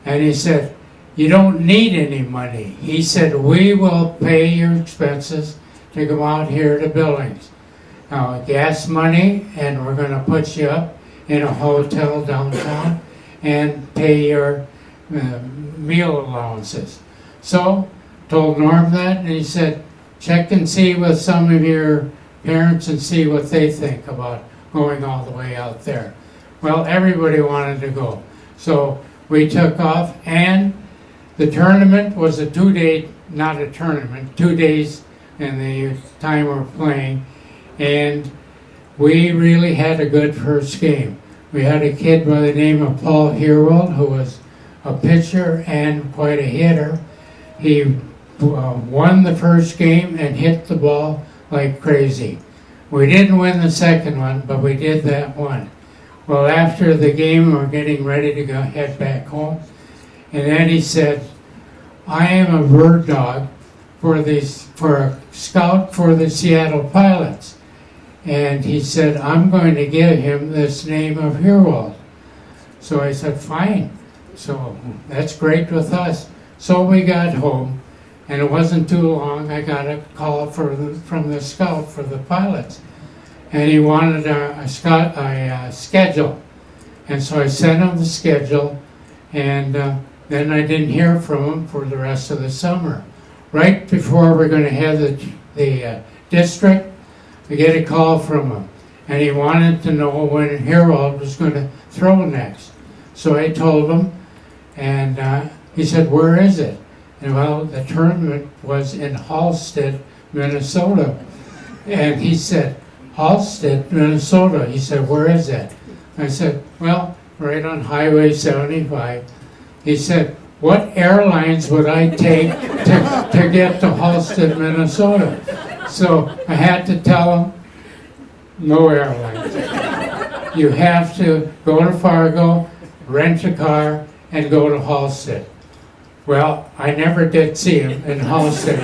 And he said, you don't need any money. He said, we will pay your expenses to come out here to Billings. Gas money, and we're going to put you up in a hotel downtown and pay your meal allowances. So, told Norm that, and he said, check and see with some of your parents and see what they think about going all the way out there. Well, everybody wanted to go. So we took off, and the tournament was a 2-day, not a tournament, 2 days in the time we're playing, and we really had a good first game. We had a kid by the name of Paul Herwold, who was a pitcher and quite a hitter. He won the first game and hit the ball like crazy. We didn't win the second one, but we did that one. Well, after the game, we're getting ready to head back home, and Eddie said, I am a bird dog for a scout for the Seattle Pilots. And he said, I'm going to give him this name of Herwold. So I said, fine. So that's great with us. So we got home, and it wasn't too long, I got a call from the scout for the Pilots. And he wanted a schedule. And so I sent him the schedule, and then I didn't hear from him for the rest of the summer. Right before we're going to have the district, we get a call from him, and he wanted to know when Herwold was going to throw next. So I told him, and he said, where is it? And well, the tournament was in Halstead, Minnesota. And he said, Halstead, Minnesota. He said, where is that? I said, well, right on Highway 75. He said, what airlines would I take to get to Halstead, Minnesota? So I had to tell him, no airlines. You have to go to Fargo, rent a car, and go to Halstead. Well, I never did see him in Halstead,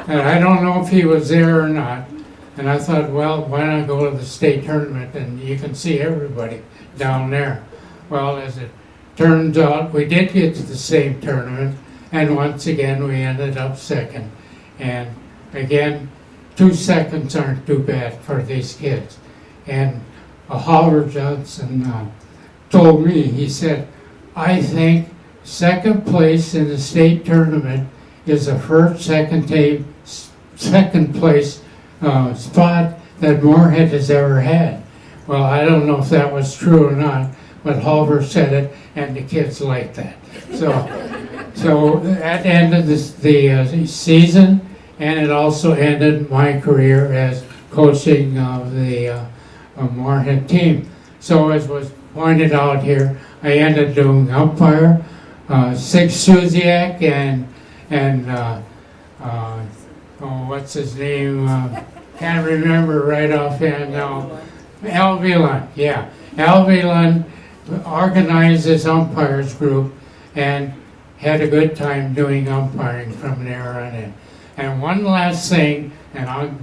and I don't know if he was there or not. And I thought, well, why not go to the state tournament, and you can see everybody down there. Well, as it turns out, we did get to the same tournament, and once again, we ended up second. And again, 2 seconds aren't too bad for these kids. And Howard Johnson told me, he said, I think second place in the state tournament is the first, second place spot that Moorhead has ever had. Well, I don't know if that was true or not, but Halver said it, and the kids liked that. So that ended the season, and it also ended my career as coaching of the Moorhead team. So as was pointed out here, I ended doing umpire, Sig Suziak and what's his name? Can't remember right offhand now. Al Wieland, yeah. Al Wieland organized this umpires group and had a good time doing umpiring from there on in. And one last thing, and I'll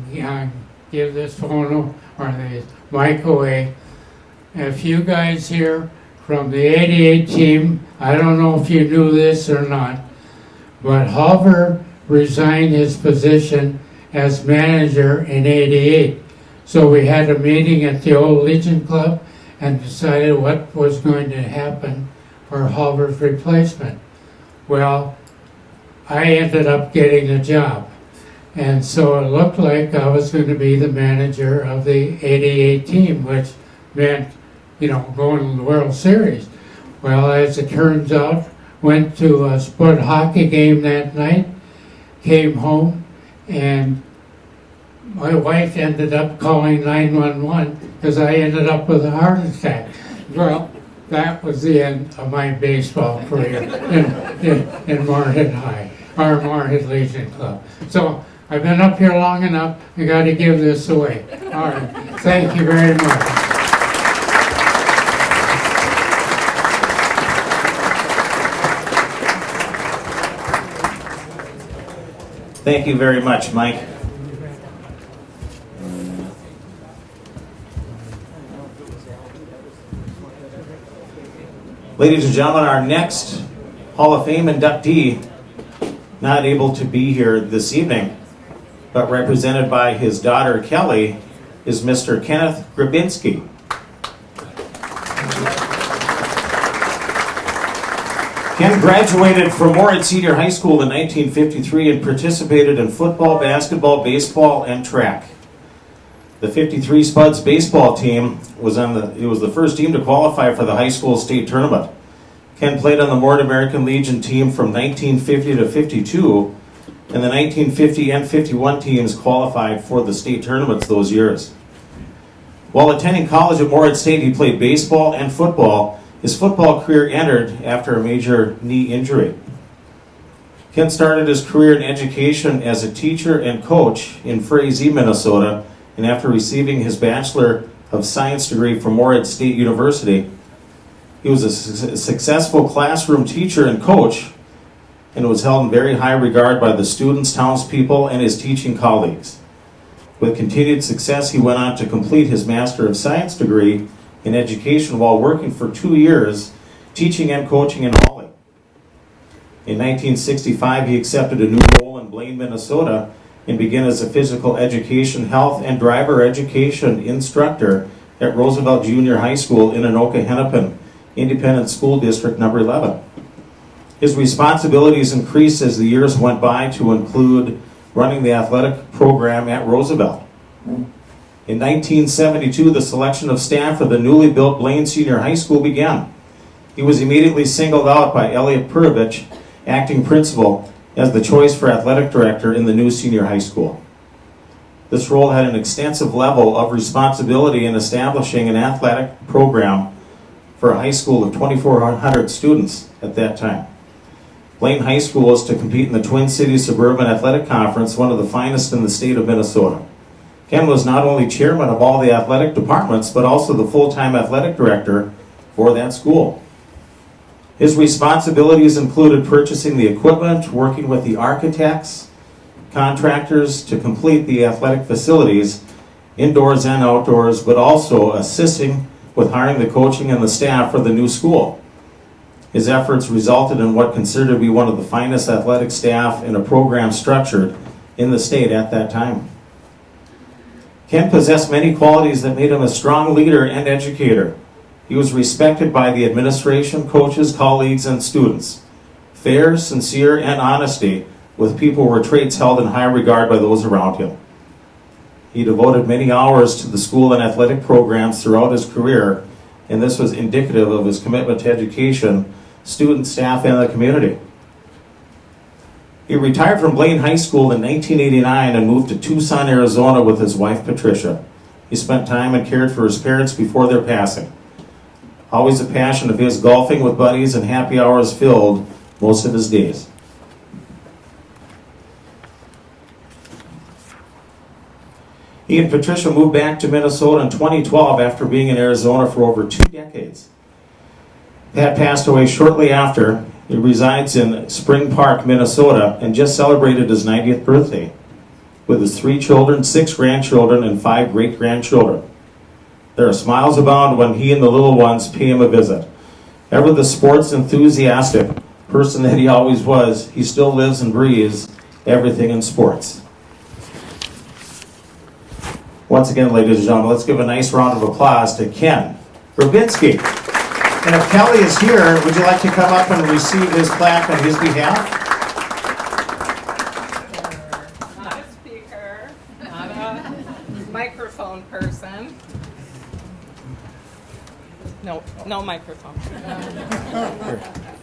give this phone or the mic away. If you guys here from the 88 team, I don't know if you knew this or not, but Halver resigned his position as manager in 88. So we had a meeting at the old Legion Club and decided what was going to happen for Halver's replacement. Well, I ended up getting a job. And so it looked like I was going to be the manager of the 88 team, which meant, going to the World Series. Well, as it turns out, went to a sport hockey game that night, came home, and my wife ended up calling 911 because I ended up with a heart attack. Well, that was the end of my baseball career in Moorhead High, or Moorhead Legion Club. So I've been up here long enough, I got to give this away. All right, thank you very much. Thank you very much, Mike. Ladies and gentlemen, our next Hall of Fame inductee, not able to be here this evening, but represented by his daughter Kelly, is Mr. Kenneth Grabinski. Ken graduated from Moorhead Senior High School in 1953 and participated in football, basketball, baseball, and track. The 53 Spuds baseball team was the first team to qualify for the high school state tournament. Ken played on the Moorhead American Legion team from 1950 to 52, and the 1950 and 51 teams qualified for the state tournaments those years. While attending college at Moorhead State, he played baseball and football. His football career ended after a major knee injury. Ken started his career in education as a teacher and coach in Frazee, Minnesota, and after receiving his Bachelor of Science degree from Moorhead State University, he was a successful classroom teacher and coach, and was held in very high regard by the students, townspeople, and his teaching colleagues. With continued success, he went on to complete his Master of Science degree in education while working for 2 years teaching and coaching in Hawley. In 1965, he accepted a new role in Blaine, Minnesota, and began as a physical education, health, and driver education instructor at Roosevelt Junior High School in Anoka Hennepin, Independent School District number 11. His responsibilities increased as the years went by to include running the athletic program at Roosevelt. In 1972, the selection of staff for the newly built Blaine Senior High School began. He was immediately singled out by Elliot Purovich, acting principal, as the choice for athletic director in the new senior high school. This role had an extensive level of responsibility in establishing an athletic program for a high school of 2,400 students at that time. Blaine High School was to compete in the Twin Cities Suburban Athletic Conference, one of the finest in the state of Minnesota. Ken was not only chairman of all the athletic departments, but also the full-time athletic director for that school. His responsibilities included purchasing the equipment, working with the architects, contractors to complete the athletic facilities, indoors and outdoors, but also assisting with hiring the coaching and the staff for the new school. His efforts resulted in what considered to be one of the finest athletic staff and a program structured in the state at that time. Ken possessed many qualities that made him a strong leader and educator. He was respected by the administration, coaches, colleagues, and students. Fair, sincere, and honesty with people were traits held in high regard by those around him. He devoted many hours to the school and athletic programs throughout his career and this was indicative of his commitment to education, students, staff, and the community. He retired from Blaine High School in 1989 and moved to Tucson, Arizona with his wife, Patricia. He spent time and cared for his parents before their passing. Always a passion of his, golfing with buddies and happy hours filled most of his days. He and Patricia moved back to Minnesota in 2012 after being in Arizona for over 2 decades. Pat passed away shortly after. He resides in Spring Park, Minnesota, and just celebrated his 90th birthday with his 3 children, 6 grandchildren, and 5 great-grandchildren. There are smiles abound when he and the little ones pay him a visit. Ever the sports enthusiastic person that he always was, he still lives and breathes everything in sports. Once again, ladies and gentlemen, let's give a nice round of applause to Ken Grabinski. And if Kelly is here, would you like to come up and receive his plaque on his behalf? Not a speaker, not a microphone person. No microphone.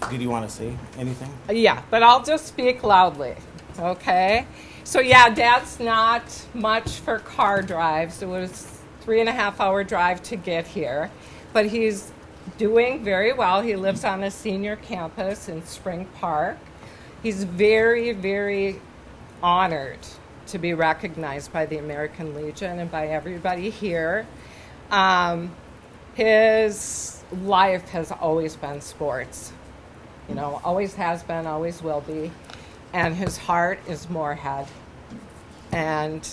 Did you want to say anything? Yeah, but I'll just speak loudly, okay? So yeah, Dad's not much for car drives. It was 3.5-hour drive to get here, but he's doing very well. He lives on a senior campus in Spring Park. He's very, very honored to be recognized by the American Legion and by everybody here. His life has always been sports. You know, always has been, always will be. And his heart is Moorhead. And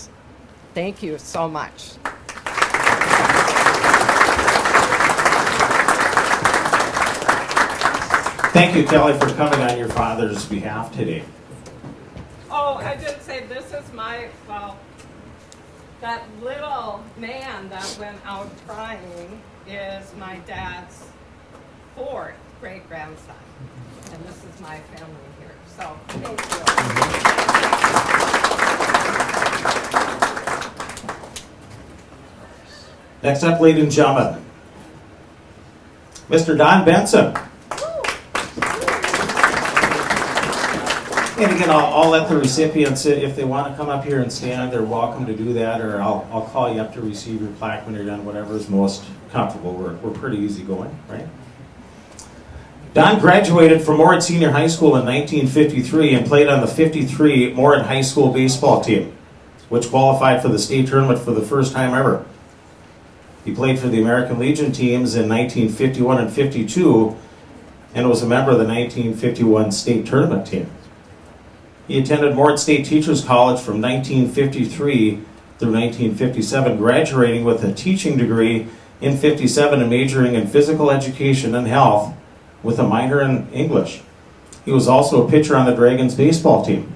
thank you so much. Thank you, Kelly, for coming on your father's behalf today. Oh, I did say this is that little man that went out crying is my dad's 4th great-grandson. And this is my family here. So, thank you. Next up, ladies and gentlemen, Mr. Don Benson. And again, I'll let the recipients, if they want to come up here and stand, they're welcome to do that, or I'll call you up to receive your plaque when you're done, whatever is most comfortable. We're pretty easygoing, right? Don graduated from Moorhead Senior High School in 1953 and played on the 53 Moorhead High School baseball team, which qualified for the state tournament for the first time ever. He played for the American Legion teams in 1951 and 52 and was a member of the 1951 state tournament team. He attended Moorhead State Teachers College from 1953 through 1957, graduating with a teaching degree in 57 and majoring in physical education and health with a minor in English. He was also a pitcher on the Dragons baseball team.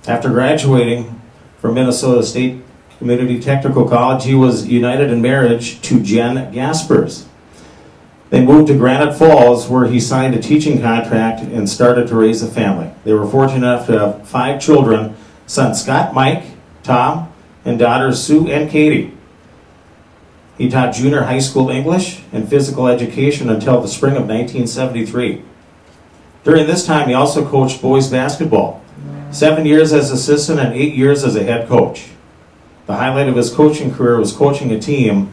After graduating from Minnesota State Community Technical College, he was united in marriage to Jen Gaspers. They moved to Granite Falls, where he signed a teaching contract and started to raise a family. They were fortunate enough to have 5 children, sons Scott, Mike, Tom, and daughters Sue and Katie. He taught junior high school English and physical education until the spring of 1973. During this time, he also coached boys basketball, 7 years as assistant and 8 years as a head coach. The highlight of his coaching career was coaching a team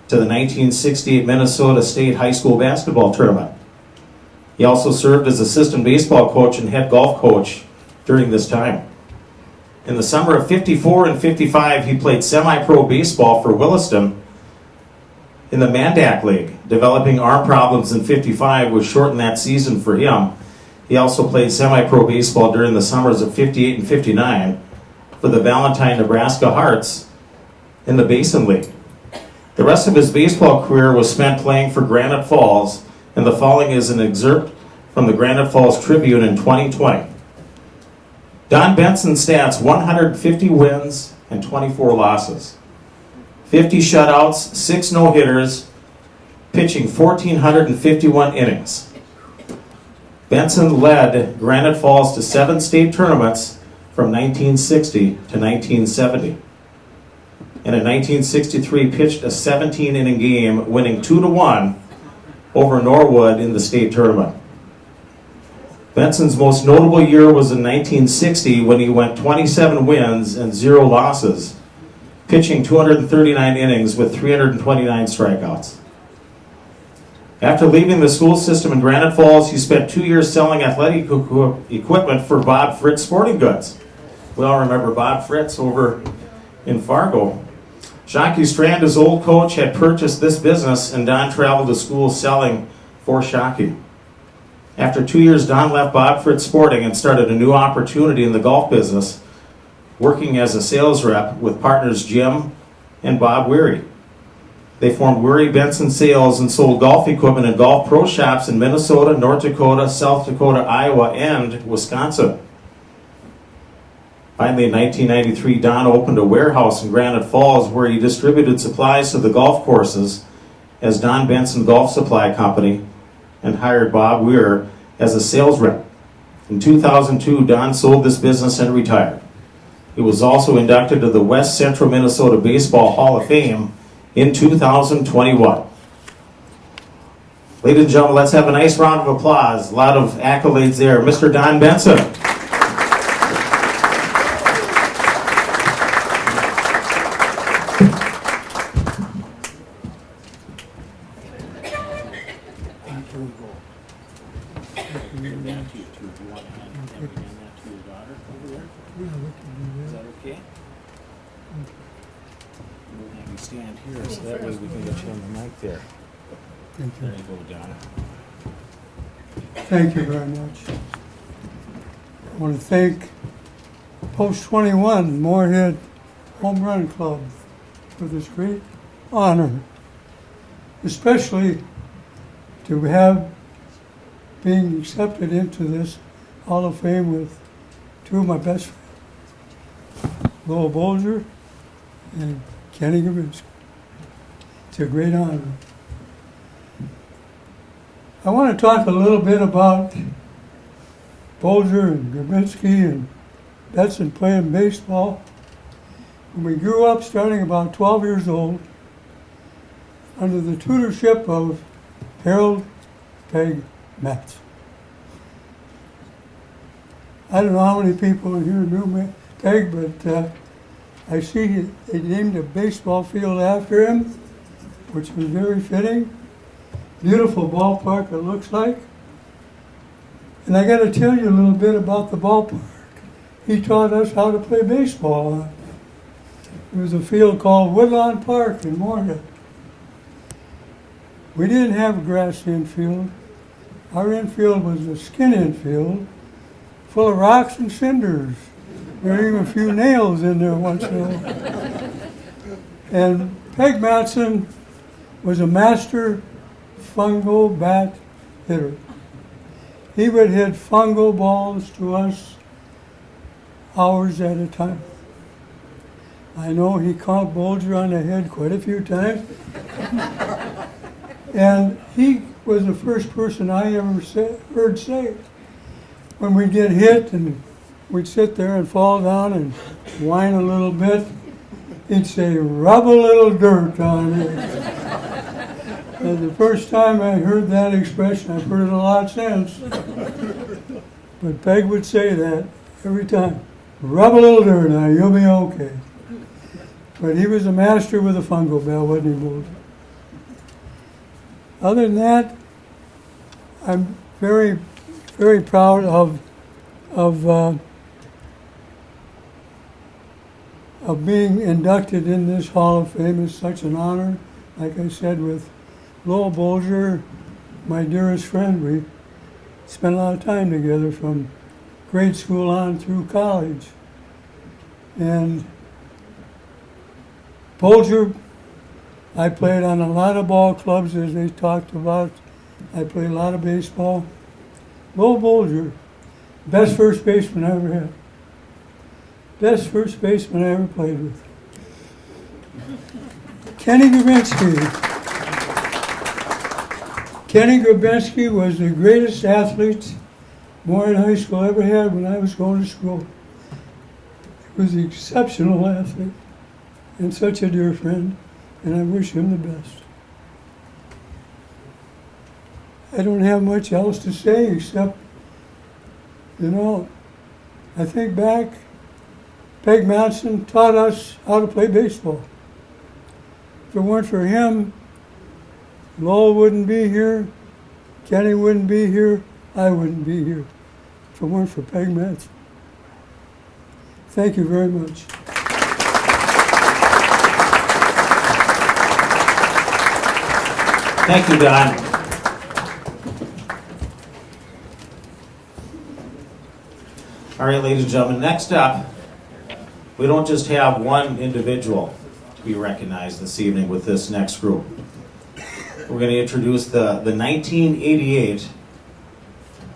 to the 1968 Minnesota State High School basketball tournament. He also served as assistant baseball coach and head golf coach during this time. In the summer of 54 and 55, he played semi-pro baseball for Williston in the Mandak League. Developing arm problems in 55 would shorten that season for him. He also played semi-pro baseball during the summers of 58 and 59 for the Valentine, Nebraska Hearts in the Basin League. The rest of his baseball career was spent playing for Granite Falls, and the following is an excerpt from the Granite Falls Tribune in 2020. Don Benson stats: 150 wins and 24 losses, 50 shutouts, 6 no-hitters, pitching 1,451 innings. Benson led Granite Falls to 7 state tournaments from 1960 to 1970. and in 1963 pitched a 17-inning game, winning 2-1 over Norwood in the state tournament. Benson's most notable year was in 1960 when he went 27 wins and 0 losses, pitching 239 innings with 329 strikeouts. After leaving the school system in Granite Falls, he spent 2 years selling athletic equipment for Bob Fritz Sporting Goods. We all remember Bob Fritz over in Fargo. Jacques Strand, his old coach, had purchased this business, and Don traveled to school selling for Jacques. After 2 years, Don left Bob Fritz Sporting and started a new opportunity in the golf business, working as a sales rep with partners Jim and Bob Weary. They formed Weary Benson Sales and sold golf equipment in golf pro shops in Minnesota, North Dakota, South Dakota, Iowa, and Wisconsin. Finally, in 1993, Don opened a warehouse in Granite Falls where he distributed supplies to the golf courses as Don Benson Golf Supply Company and hired Bob Weir as a sales rep. In 2002, Don sold this business and retired. He was also inducted to the West Central Minnesota Baseball Hall of Fame in 2021. Ladies and gentlemen, let's have a nice round of applause. A lot of accolades there. Mr. Don Benson. Stand here so that way we can get you on the mic there. Thank you. There you go, Don. Thank you very much. I want to thank Post 21 Moorhead Home Run Club for this great honor, especially to have being accepted into this Hall of Fame with two of my best friends, Lowell Bolger and Kenny Gavinsky. It's a great honor. I want to talk a little bit about Bolger and Gavinsky and Benson playing baseball. When we grew up, starting about 12 years old, under the tutorship of Harold Peg Metz. I don't know how many people here knew Peg, but I see they named a baseball field after him, which was very fitting. Beautiful ballpark it looks like. And I got to tell you a little bit about the ballpark. He taught us how to play baseball on. There was a field called Woodlawn Park in Moorhead. We didn't have a grass infield. Our infield was a skin infield full of rocks and cinders. There were even a few nails in there once in a while. And Peg Matson was a master fungo bat hitter. He would hit fungo balls to us hours at a time. I know he caught Bolger on the head quite a few times. And he was the first person I ever heard say, when we'd get hit and we'd sit there and fall down and whine a little bit, he'd say, rub a little dirt on it. And the first time I heard that expression, I've heard it a lot since, but Peg would say that every time. Rub a little dirt on it, you'll be okay. But he was a master with a fungo bell, wasn't he, Bolger? Other than that, I'm very, very proud of being inducted in this Hall of Fame. It's such an honor. Like I said, with Lowell Bolger, my dearest friend, we spent a lot of time together from grade school on through college. And Bolger, I played on a lot of ball clubs, as they talked about. I played a lot of baseball. Lowell Bolger, best first baseman I ever had. Best first baseman I ever played with. Kenny Gavinsky. Kenny Gavinsky was the greatest athlete Moorhead High School ever had when I was going to school. He was an exceptional athlete. and such a dear friend, and I wish him the best. I don't have much else to say except, I think back, Peg Matson taught us how to play baseball. If it weren't for him, Lowell wouldn't be here, Kenny wouldn't be here, I wouldn't be here. If it weren't for Peg Matson. Thank you very much. Thank you, Don. All right, ladies and gentlemen, next up, we don't just have one individual to be recognized this evening with this next group. We're going to introduce the 1988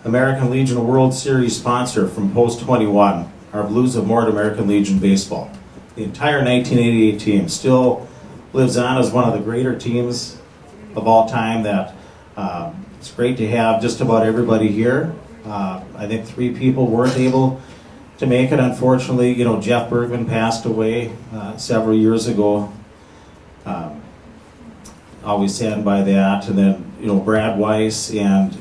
American Legion World Series sponsor from Post 21, our Blues of Mort American Legion Baseball. The entire 1988 team still lives on as one of the greater teams of all time. That it's great to have just about everybody here. I think 3 people weren't able to make it, unfortunately. Jeff Bergman passed away several years ago. Always saddened by that. And then, Brad Weiss and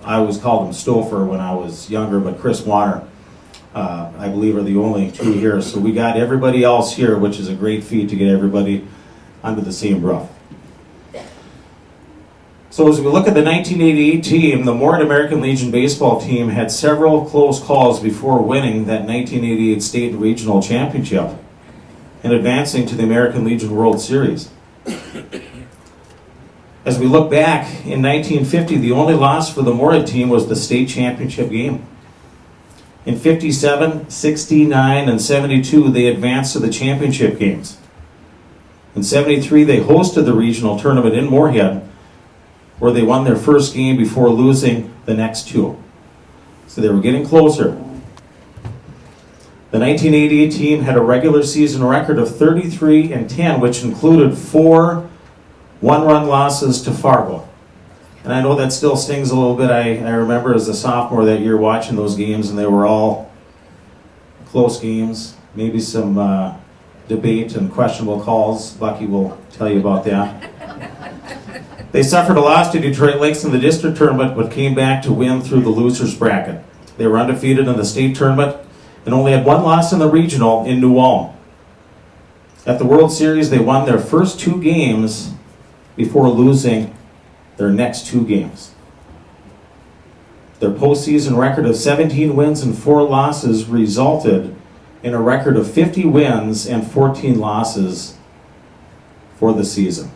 I always called him Stouffer when I was younger, but Chris Warner, I believe, are the only 2 here. So we got everybody else here, which is a great feat to get everybody under the same roof. So as we look at the 1988 team, the Mort American Legion baseball team had several close calls before winning that 1988 state and regional championship and advancing to the American Legion World Series. As we look back, in 1950, the only loss for the Mort team was the state championship game. In 57, 69, and 72, they advanced to the championship games. In 73, they hosted the regional tournament in Moorhead, where they won their first game before losing the next 2. So they were getting closer. The 1988 team had a regular season record of 33-10, which included 4 one-run losses to Fargo. And I know that still stings a little bit. I remember as a sophomore that year watching those games, and they were all close games. Maybe some debate and questionable calls. Bucky will tell you about that. They suffered a loss to Detroit Lakes in the district tournament, but came back to win through the losers bracket. They were undefeated in the state tournament and only had 1 loss in the regional in New Ulm. At the World Series, they won their first 2 games before losing their next 2 games. Their postseason record of 17 wins and 4 losses resulted in a record of 50 wins and 14 losses for the season.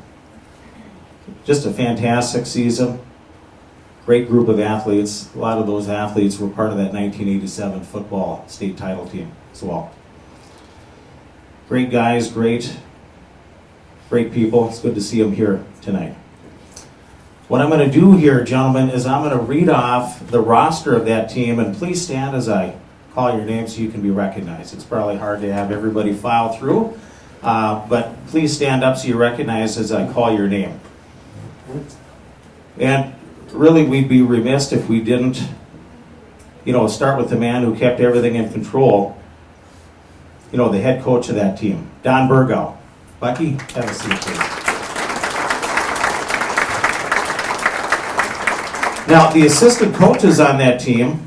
Just a fantastic season. Great group of athletes. A lot of those athletes were part of that 1987 football state title team as well. Great guys, great people. It's good to see them here tonight. What I'm going to do here, gentlemen, is I'm going to read off the roster of that team, and please stand as I call your name so you can be recognized. It's probably hard to have everybody file through, but please stand up so you're recognized as I call your name. And really, we'd be remiss if we didn't, start with the man who kept everything in control, the head coach of that team, Don Burgow. Bucky, have a seat, please. Now, the assistant coaches on that team,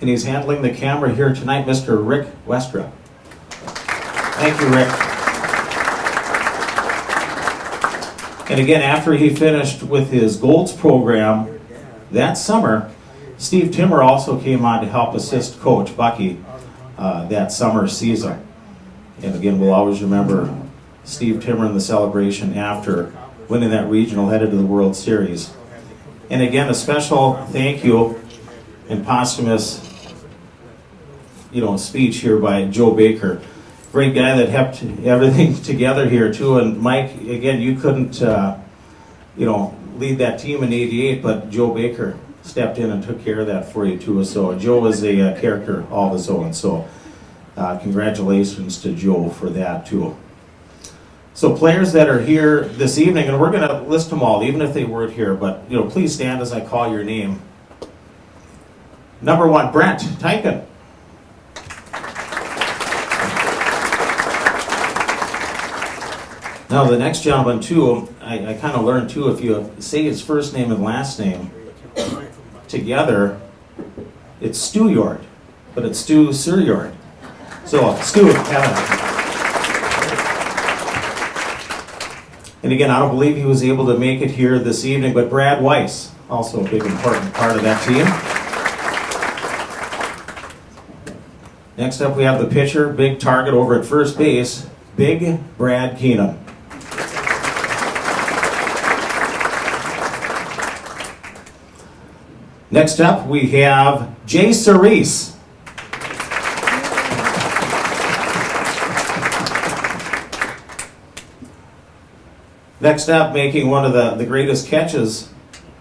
and he's handling the camera here tonight, Mr. Rick Westra. Thank you, Rick. And again, after he finished with his Golds program that summer, Steve Timmer also came on to help assist Coach Bucky that summer season. And again, we'll always remember Steve Timmer and the celebration after winning that regional, headed to the World Series. And again, a special thank you and posthumous, speech here by Joe Baker. Great guy that kept everything together here too. And Mike, again, you couldn't, lead that team in '88, but Joe Baker stepped in and took care of that for you too. So Joe was a character all his own. So congratulations to Joe for that too. So players that are here this evening, and we're going to list them all, even if they weren't here. But please stand as I call your name. Number 1, Brent Tyken. Now, the next gentleman, too, I kind of learned, too, if you say his first name and last name together, it's Steward, but it's Stu Suryard. So, Stu, Kevin. And again, I don't believe he was able to make it here this evening, but Brad Weiss, also a big important part of that team. Next up, we have the pitcher, big target over at first base, Big Brad Keenum. Next up, we have Jay Cerise. Next up, making one of the greatest catches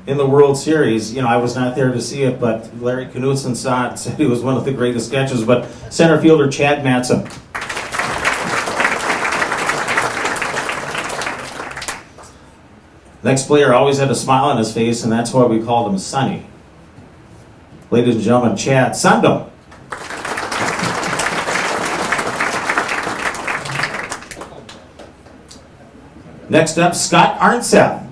in the World Series. You know, I was not there to see it, but Larry Knutson saw it, said it was one of the greatest catches. But center fielder Chad Matson. Next player always had a smile on his face, and that's why we called him Sonny. Ladies and gentlemen, Chad Sundom. Next up, Scott Arnseth.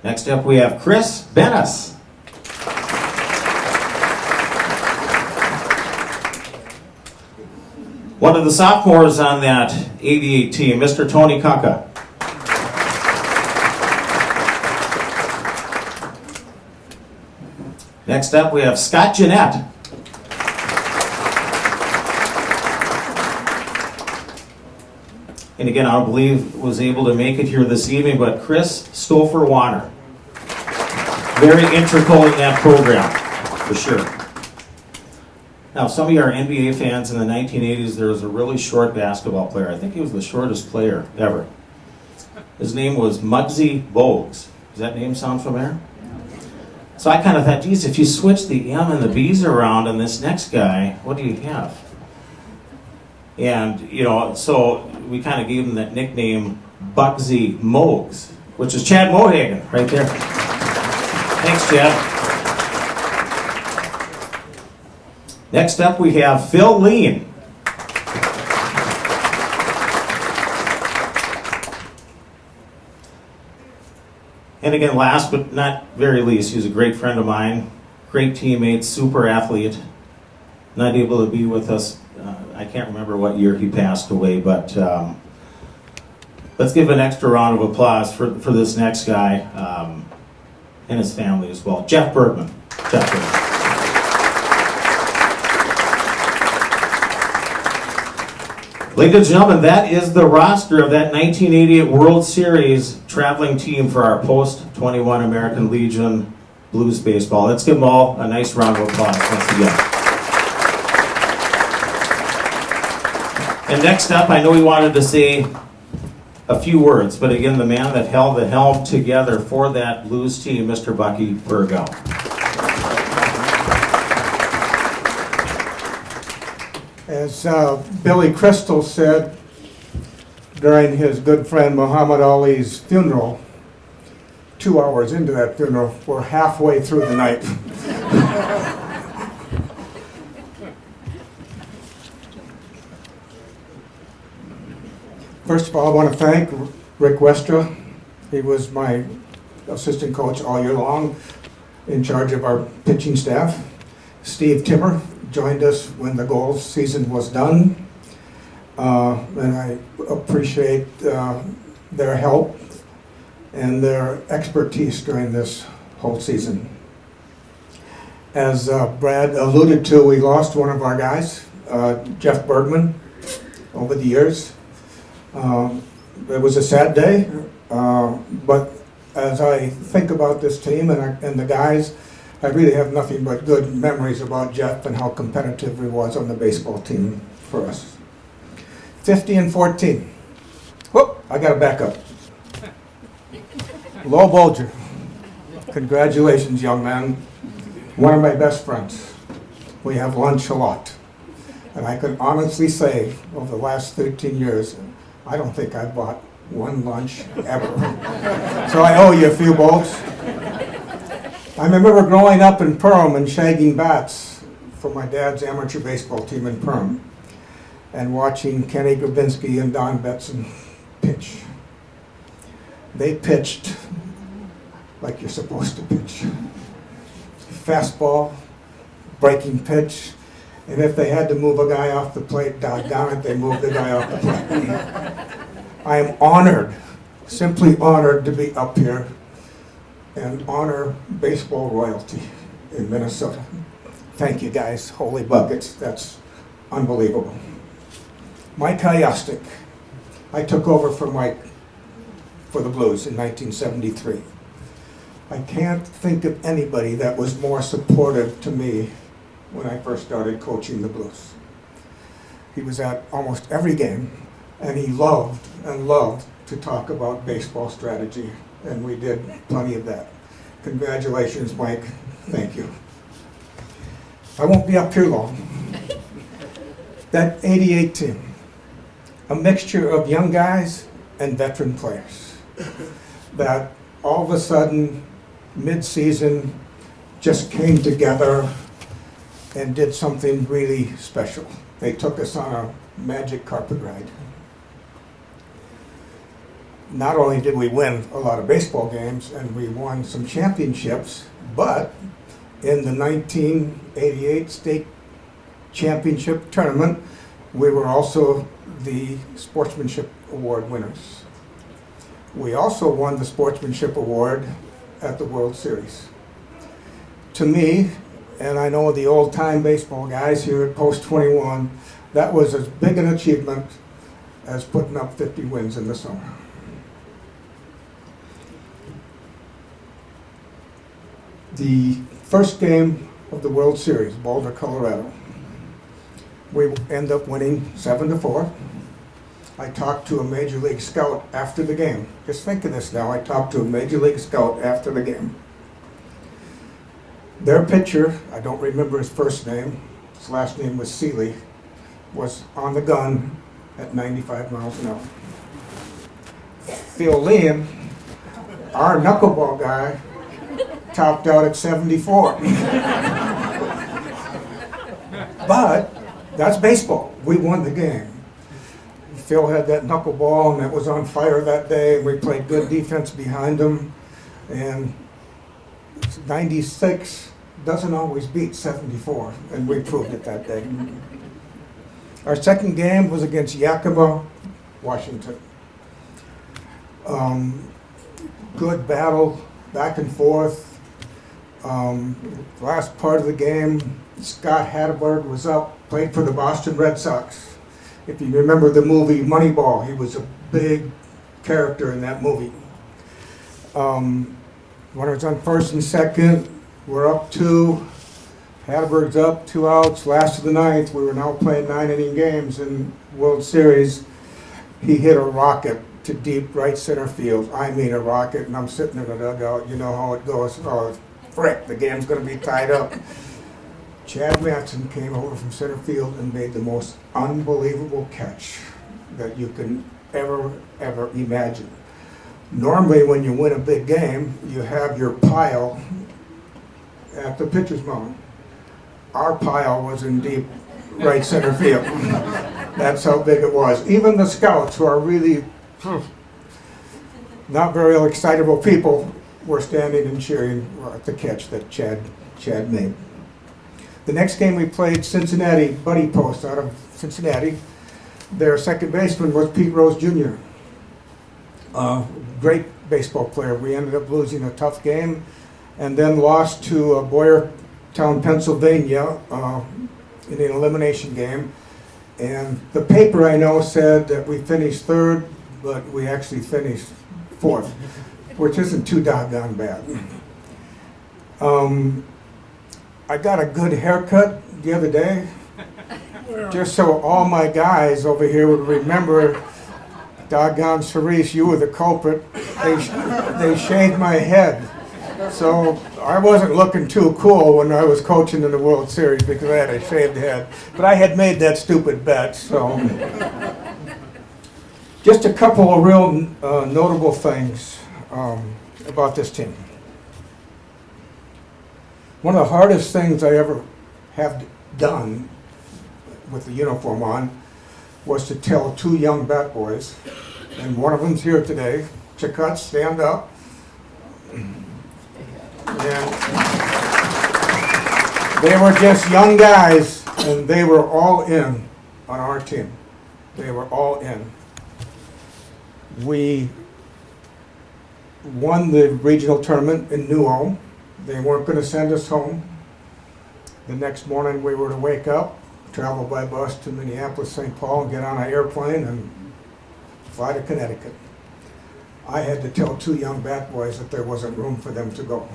Next up, we have Chris Bennis. One of the sophomores on that 88 team, Mr. Tony Kaka. Next up, we have Scott Jeanette. And again, I don't believe was able to make it here this evening, but Chris Stouffer Warner. Very integral in that program, for sure. Now, some of you are NBA fans. In the 1980s, there was a really short basketball player. I think he was the shortest player ever. His name was Muggsy Bogues. Does that name sound familiar? So I kind of thought, geez, if you switch the M and the B's around on this next guy, what do you have? And, you know, so we kind of gave him that nickname, Bugsy Mogues, which is Chad Mohagan right there. Thanks, Chad. Next up, we have Phil Lean. And again, last but not very least, he's a great friend of mine, great teammate, super athlete. Not able to be with us. I can't remember what year he passed away, but let's give an extra round of applause for this next guy and his family as well. Jeff Bergman. Jeff Bergman. Ladies and gentlemen, that is the roster of that 1988 World Series traveling team for our post-21 American Legion Blues baseball. Let's give them all a nice round of applause once again. And next up, I know we wanted to say a few words, but again, the man that held the helm together for that Blues team, Mr. Bucky Burgell. As Billy Crystal said during his good friend Muhammad Ali's funeral, 2 hours into that funeral, we're halfway through the night. First of all, I want to thank Rick Westra. He was my assistant coach all year long, in charge of our pitching staff. Steve Timmer joined us when the gold season was done, and I appreciate their help and their expertise during this whole season. As Brad alluded to, we lost one of our guys, Jeff Bergman, over the years. It was a sad day, but as I think about this team and the guys, I really have nothing but good memories about Jeff and how competitive he was on the baseball team for us. 50-14. Whoop, I got to back up. Low Bolger. Congratulations, young man. One of my best friends. We have lunch a lot. And I can honestly say, over the last 13 years, I don't think I bought one lunch ever. So I owe you a few bolts. I remember growing up in Perham and shagging bats for my dad's amateur baseball team in Perm and watching Kenny Grabinski and Don Betson pitch. They pitched like you're supposed to pitch. Fastball, breaking pitch, and if they had to move a guy off the plate, doggone it, they moved the guy off the plate. I am honored, simply honored to be up here and honor baseball royalty in Minnesota. Thank you guys, holy buckets, that's unbelievable. Mike Hayastik, I took over for Mike for the Blues in 1973. I can't think of anybody that was more supportive to me when I first started coaching the Blues. He was at almost every game, and he loved and loved to talk about baseball strategy, and we did plenty of that. Congratulations, Mike. Thank you. I won't be up here long. That 88 team, a mixture of young guys and veteran players that all of a sudden, mid-season, just came together and did something really special. They took us on a magic carpet ride. Not only did we win a lot of baseball games and we won some championships, but in the 1988 state championship tournament, we were also the Sportsmanship Award winners. We also won the Sportsmanship Award at the World Series. To me, and I know the old-time baseball guys here at Post 21, that was as big an achievement as putting up 50 wins in the summer. The first game of the World Series, Boulder, Colorado, we end up winning 7-4. I talked to a Major League scout after the game. Just think of this now, I talked to a Major League scout after the game. Their pitcher, I don't remember his first name, his last name was Seeley, was on the gun at 95 miles an hour. Phil Liam, our knuckleball guy, topped out at 74. But that's baseball. We won the game. Phil had that knuckleball and it was on fire that day, and we played good defense behind him. And 96 doesn't always beat 74, and we proved it that day. Our second game was against Yakima, Washington. Good battle, back and forth. Last part of the game, Scott Hatteberg was up, played for the Boston Red Sox. If you remember the movie Moneyball, he was a big character in that movie. Runners on first and second, we're up 2. Hatteberg's up, 2 outs, last of the ninth. We were now playing 9-inning games in World Series. He hit a rocket to deep right center field. I mean a rocket, and I'm sitting in the dugout. You know how it goes. Oh, frick, the game's going to be tied up. Chad Matson came over from center field and made the most unbelievable catch that you can ever imagine. Normally, when you win a big game, you have your pile at the pitcher's mound. Our pile was in deep right center field. That's how big it was. Even the scouts, who are really not very excitable people, were standing and cheering at the catch that Chad made. The next game we played Cincinnati, Buddy Post out of Cincinnati. Their second baseman was Pete Rose Jr. Great baseball player. We ended up losing a tough game and then lost to Boyertown, Pennsylvania in an elimination game. And the paper, I know, said that we finished third, but we actually finished fourth, which isn't too doggone bad. I got a good haircut the other day, just so all my guys over here would remember, doggone Cerise, you were the culprit. They shaved my head. So I wasn't looking too cool when I was coaching in the World Series because I had a shaved head. But I had made that stupid bet, so. Just a couple of real notable things about this team. One of the hardest things I ever done with the uniform on was to tell two young bat boys, and one of them's here today. Chakut, stand up. And they were just young guys, and they were all in on our team. They were all in. We won the regional tournament in New Ulm. They weren't going to send us home. The next morning we were to wake up, travel by bus to Minneapolis, St. Paul, and get on an airplane and fly to Connecticut. I had to tell two young bat boys that there wasn't room for them to go.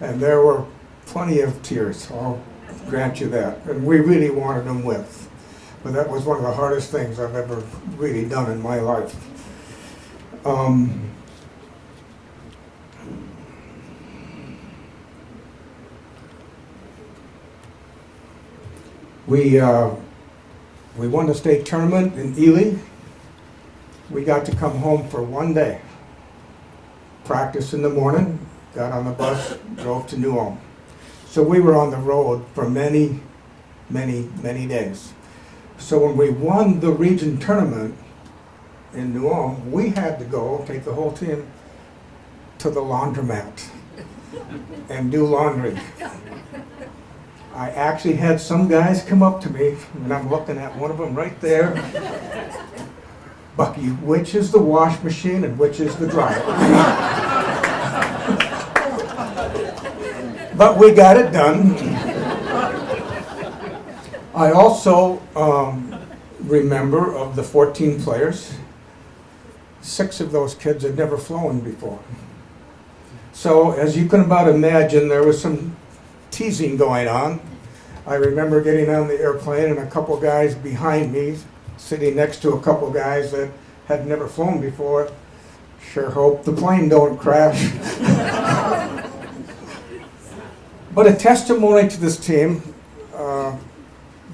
And there were plenty of tears, I'll grant you that. And we really wanted them with. But that was one of the hardest things I've ever really done in my life. We won the state tournament in Ely. We got to come home for one day. Practice in the morning, got on the bus, drove to New Ulm. So we were on the road for many, many, many days. So when we won the region tournament in New Ulm, we had to go, take the whole team to the laundromat and do laundry. I actually had some guys come up to me, and I'm looking at one of them right there. Bucky, which is the wash machine and which is the dryer? But we got it done. I also remember of the 14 players, 6 of those kids had never flown before. So as you can about imagine, there was some teasing going on. I remember getting on the airplane and a couple guys behind me, sitting next to a couple guys that had never flown before. Sure hope the plane don't crash. But a testimony to this team,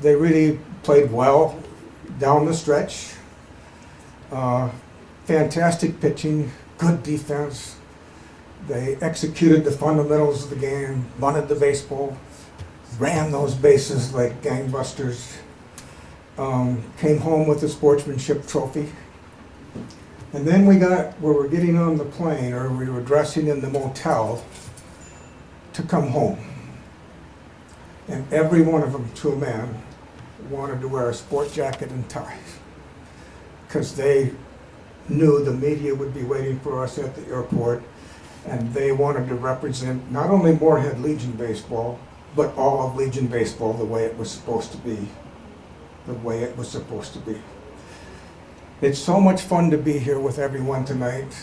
they really played well down the stretch. Fantastic pitching, good defense. They executed the fundamentals of the game, bunted the baseball, ran those bases like gangbusters, came home with the sportsmanship trophy. And then we were getting on the plane, or we were dressing in the motel to come home. And every one of them, to a man, wanted to wear a sport jacket and tie, because they knew the media would be waiting for us at the airport, and they wanted to represent not only Moorhead Legion baseball, but all of Legion baseball the way it was supposed to be. The way it was supposed to be. It's so much fun to be here with everyone tonight.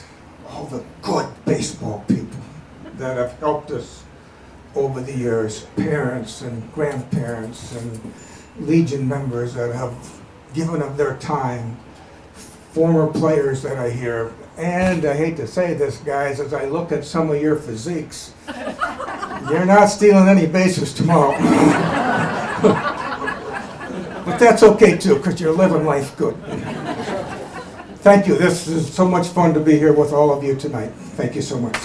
All the good baseball people that have helped us over the years, parents and grandparents and Legion members that have given up their time, former players that I hear. And I hate to say this, guys, as I look at some of your physiques, you're not stealing any bases tomorrow. But that's okay too, because you're living life good. Thank you. This is so much fun to be here with all of you tonight. Thank you so much.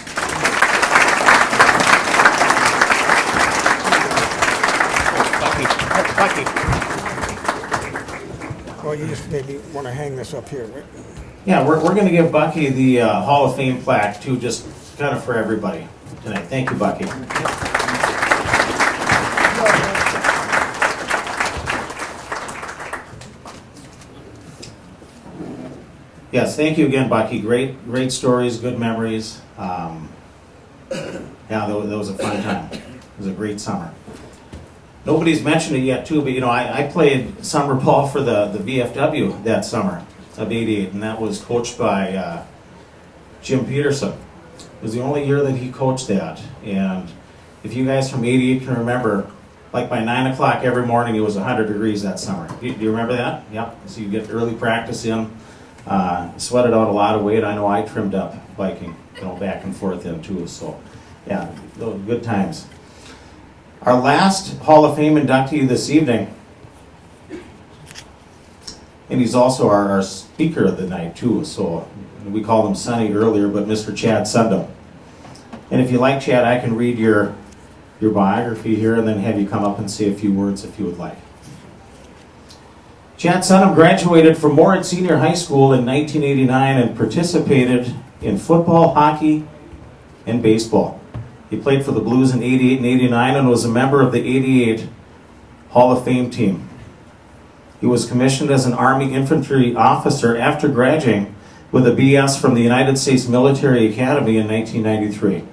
Well, you just maybe want to hang this up here, right? Yeah, we're going to give Bucky the Hall of Fame plaque too, just kind of for everybody tonight. Thank you, Bucky. Yes, thank you again, Bucky. Great stories, good memories. Yeah, that was a fun time. It was a great summer. Nobody's mentioned it yet, too, but I played summer ball for the VFW that summer of '88, and that was coached by Jim Peterson. It was the only year that he coached that, and if you guys from '88 can remember, like by 9 o'clock every morning it was 100 degrees that summer. Do you remember that? Yep. So you get early practice in, sweated out a lot of weight. I know I trimmed up biking, back and forth in too, so yeah, those good times. Our last Hall of Fame inductee this evening, and he's also our speaker of the night too, so we called him Sonny earlier, but Mr. Chad Sundum. And if you like, Chad, I can read your your biography here and then have you come up and say a few words if you would like. Chad Sunham graduated from Moorhead Senior High School in 1989 and participated in football, hockey, and baseball. He played for the Blues in 88 and 89 and was a member of the 88 Hall of Fame team. He was commissioned as an Army infantry officer after graduating with a BS from the United States Military Academy in 1993.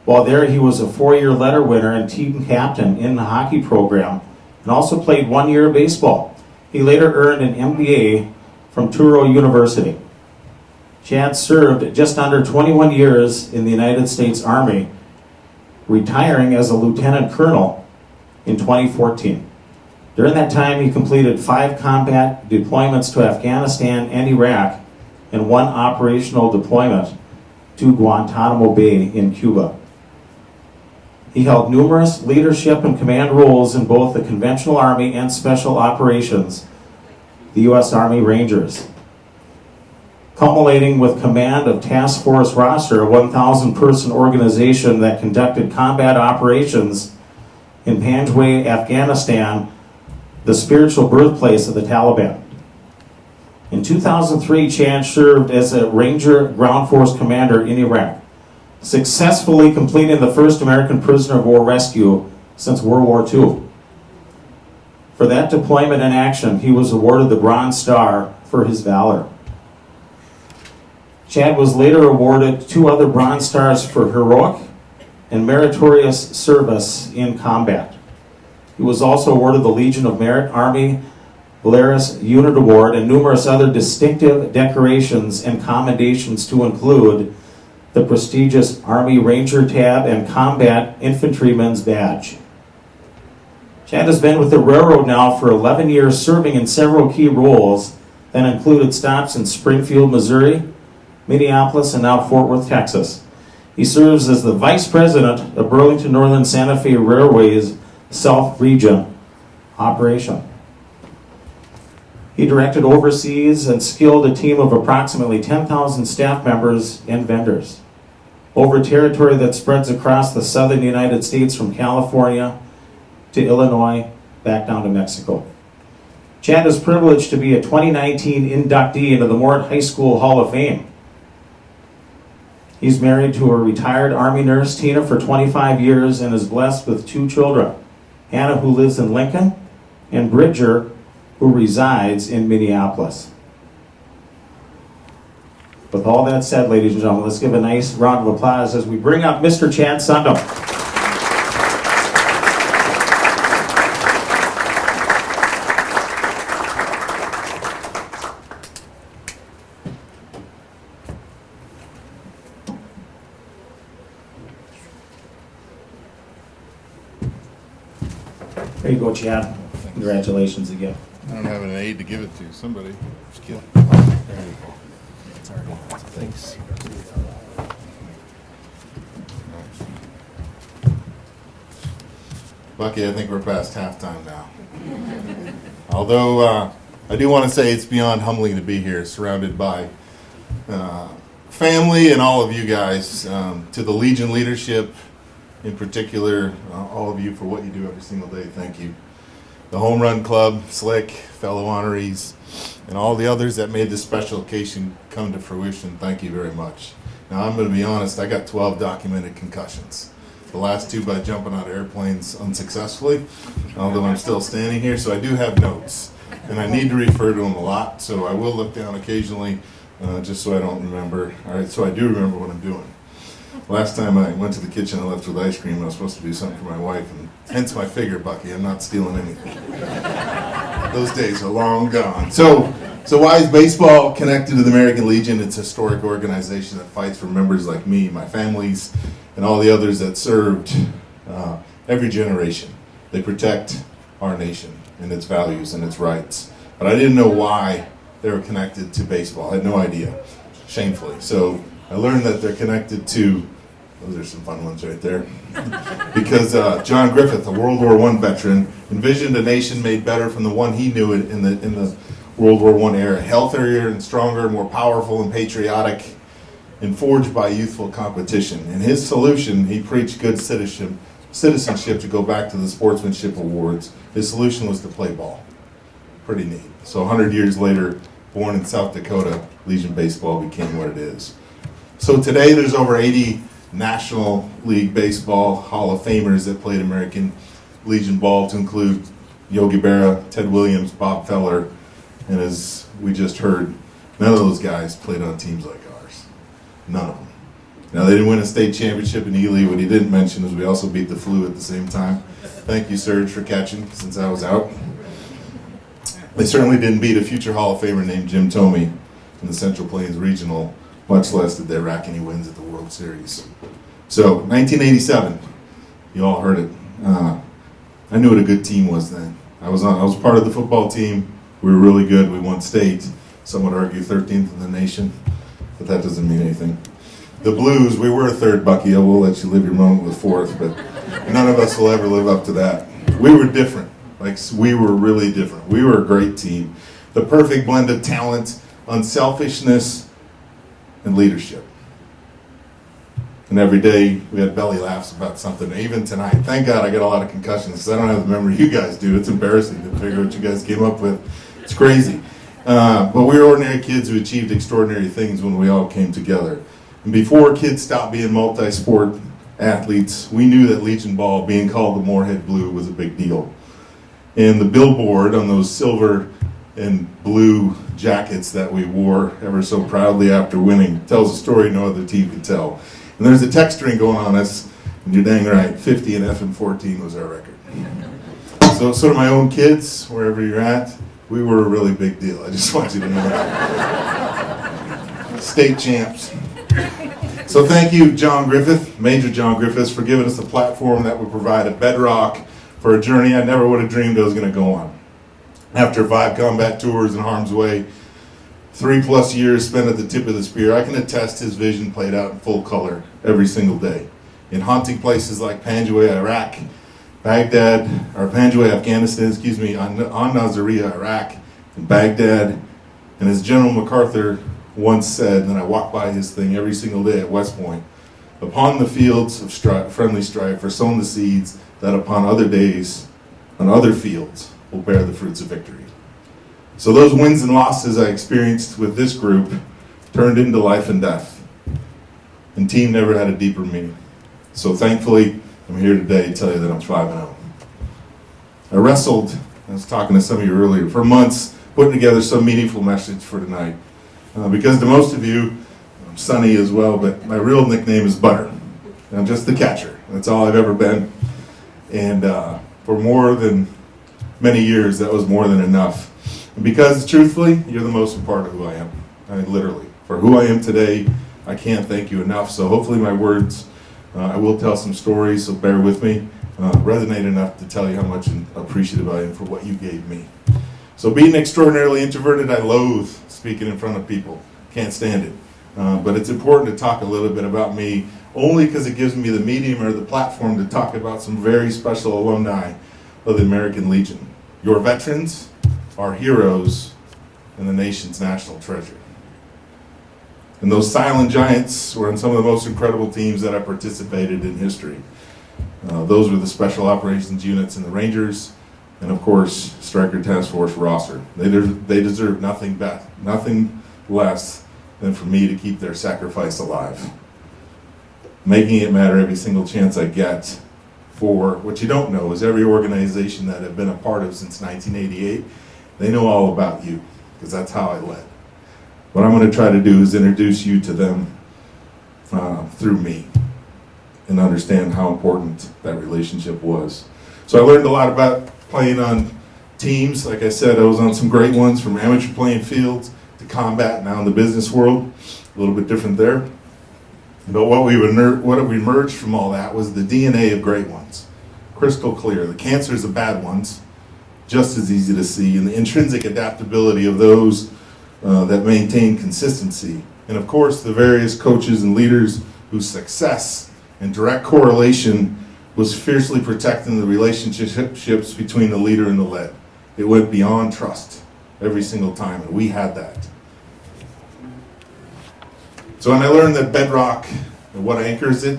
While there, he was a 4-year letter winner and team captain in the hockey program and also played 1 year of baseball. He later earned an MBA from Truro University. Chad served just under 21 years in the United States Army, retiring as a lieutenant colonel in 2014. During that time, he completed 5 combat deployments to Afghanistan and Iraq and 1 operational deployment to Guantanamo Bay in Cuba. He held numerous leadership and command roles in both the conventional Army and Special Operations, the U.S. Army Rangers, culminating with command of Task Force Roster, a 1,000-person organization that conducted combat operations in Panjwai, Afghanistan, the spiritual birthplace of the Taliban. In 2003, Chad served as a Ranger Ground Force Commander in Iraq, successfully completing the first American prisoner of war rescue since World War II. For that deployment in action, he was awarded the Bronze Star for his valor. Chad was later awarded 2 other Bronze Stars for heroic and meritorious service in combat. He was also awarded the Legion of Merit, Army Valeris Unit Award, and numerous other distinctive decorations and commendations to include the prestigious Army Ranger Tab and Combat Infantryman's Badge. Chad has been with the railroad now for 11 years, serving in several key roles that included stops in Springfield, Missouri, Minneapolis, and now Fort Worth, Texas. He serves as the Vice President of Burlington Northern Santa Fe Railway's South Region operation. He directed, oversees, and skilled a team of approximately 10,000 staff members and vendors over a territory that spreads across the southern United States from California to Illinois, back down to Mexico. Chad is privileged to be a 2019 inductee into the Moorhead High School Hall of Fame. He's married to a retired Army nurse, Tina, for 25 years and is blessed with 2 children, Hannah, who lives in Lincoln, and Bridger, who resides in Minneapolis. With all that said, ladies and gentlemen, let's give a nice round of applause as we bring up Mr. Chad Sunham. There you go, Chad. Congratulations again. I don't have an aide to give it to. Somebody. Just kidding. There you go. Thanks. Bucky, I think we're past halftime now. Although I do want to say it's beyond humbling to be here, surrounded by family and all of you guys. To the Legion leadership, in particular, all of you for what you do every single day, thank you. The Home Run Club, Slick, fellow honorees, and all the others that made this special occasion come to fruition, thank you very much. Now, I'm going to be honest, I got 12 documented concussions. The last 2 by jumping out of airplanes unsuccessfully, although I'm still standing here, so I do have notes. And I need to refer to them a lot, so I will look down occasionally, just so I don't remember. All right, so I do remember what I'm doing. Last time I went to the kitchen, I left with ice cream. I was supposed to do something for my wife, and hence my figure, Bucky. I'm not stealing anything. Those days are long gone. So why is baseball connected to the American Legion? It's a historic organization that fights for members like me, my families, and all the others that served every generation. They protect our nation and its values and its rights. But I didn't know why they were connected to baseball. I had no idea, shamefully. So I learned that they're connected to, those are some fun ones right there, because John Griffith, a World War I veteran, envisioned a nation made better from the one he knew in the World War I era, healthier and stronger, more powerful and patriotic, and forged by youthful competition. In his solution, he preached good citizenship citizenship to go back to the sportsmanship awards, his solution was to play ball. Pretty neat. So 100 years later, born in South Dakota, Legion Baseball became what it is. So today there's over 80 National League Baseball Hall of Famers that played American Legion ball, to include Yogi Berra, Ted Williams, Bob Feller, and as we just heard, none of those guys played on teams like ours. None of them. Now, they didn't win a state championship in Ely. What he didn't mention is we also beat the flu at the same time. Thank you, Serge, for catching since I was out. They certainly didn't beat a future Hall of Famer named Jim Thome in the Central Plains Regional, much less did they rack any wins at the World Series. So, 1987, you all heard it. I knew what a good team was then. I was part of the football team. We were really good. We won state. Some would argue 13th in the nation, but that doesn't mean anything. The Blues, we were a third, Bucky. I will let you live your moment with fourth, but none of us will ever live up to that. We were different. We were really different. We were a great team. The perfect blend of talent, unselfishness, and leadership. And every day we had belly laughs about something. Even tonight, thank God I got a lot of concussions because I don't have the memory you guys do. It's embarrassing to figure what you guys came up with. It's crazy. But we were ordinary kids who achieved extraordinary things when we all came together. And before kids stopped being multi-sport athletes, we knew that Legion Ball, being called the Moorhead Blue, was a big deal. And the billboard on those silver and blue jackets that we wore ever so proudly after winning tells a story no other team could tell. And there's a text string going on us, and you're dang right, 50 and F and 14 was our record. So to my own kids, wherever you're at, we were a really big deal. I just want you to know that. State champs. So thank you, John Griffith, Major John Griffiths, for giving us a platform that would provide a bedrock for a journey I never would have dreamed I was going to go on. After 5 combat tours in harm's way, 3+ years spent at the tip of the spear, I can attest his vision played out in full color every single day. In haunting places like Panjwai, Iraq, Panjwai, Afghanistan, on Nazariya, Iraq, and Baghdad, and as General MacArthur once said, and I walk by his thing every single day at West Point, upon the fields of friendly strife are sown the seeds that upon other days, on other fields, will bear the fruits of victory. So those wins and losses I experienced with this group turned into life and death. And team never had a deeper meaning. So thankfully, I'm here today to tell you that I'm 5-0. I wrestled, I was talking to some of you earlier, for months, putting together some meaningful message for tonight. Because to most of you, I'm Sonny as well, but my real nickname is Butter. I'm just the catcher. That's all I've ever been. And for more than many years, that was more than enough. And because, truthfully, you're the most important part of who I am. I mean, literally. For who I am today, I can't thank you enough. So hopefully my words, I will tell some stories, so bear with me, resonate enough to tell you how much appreciative I am for what you gave me. So being extraordinarily introverted, I loathe speaking in front of people. Can't stand it. But it's important to talk a little bit about me, only because it gives me the medium or the platform to talk about some very special alumni of the American Legion. Your veterans, our heroes, and the nation's national treasure. And those silent giants were on some of the most incredible teams that I participated in history. Those were the Special Operations Units and the Rangers, and of course, Stryker Task Force Rosser. They deserve nothing less than for me to keep their sacrifice alive. Making it matter every single chance I get. For what you don't know is every organization that I've been a part of since 1988, they know all about you, because that's how I led. What I'm going to try to do is introduce you to them through me and understand how important that relationship was. So I learned a lot about playing on teams. Like I said, I was on some great ones, from amateur playing fields to combat, now in the business world. A little bit different there. But what emerged from all that was the DNA of great ones. Crystal clear. The cancers of bad ones, just as easy to see, and the intrinsic adaptability of those that maintain consistency. And of course, the various coaches and leaders whose success and direct correlation was fiercely protecting the relationships between the leader and the led. It went beyond trust every single time, and we had that. So when I learned that bedrock and what anchors it,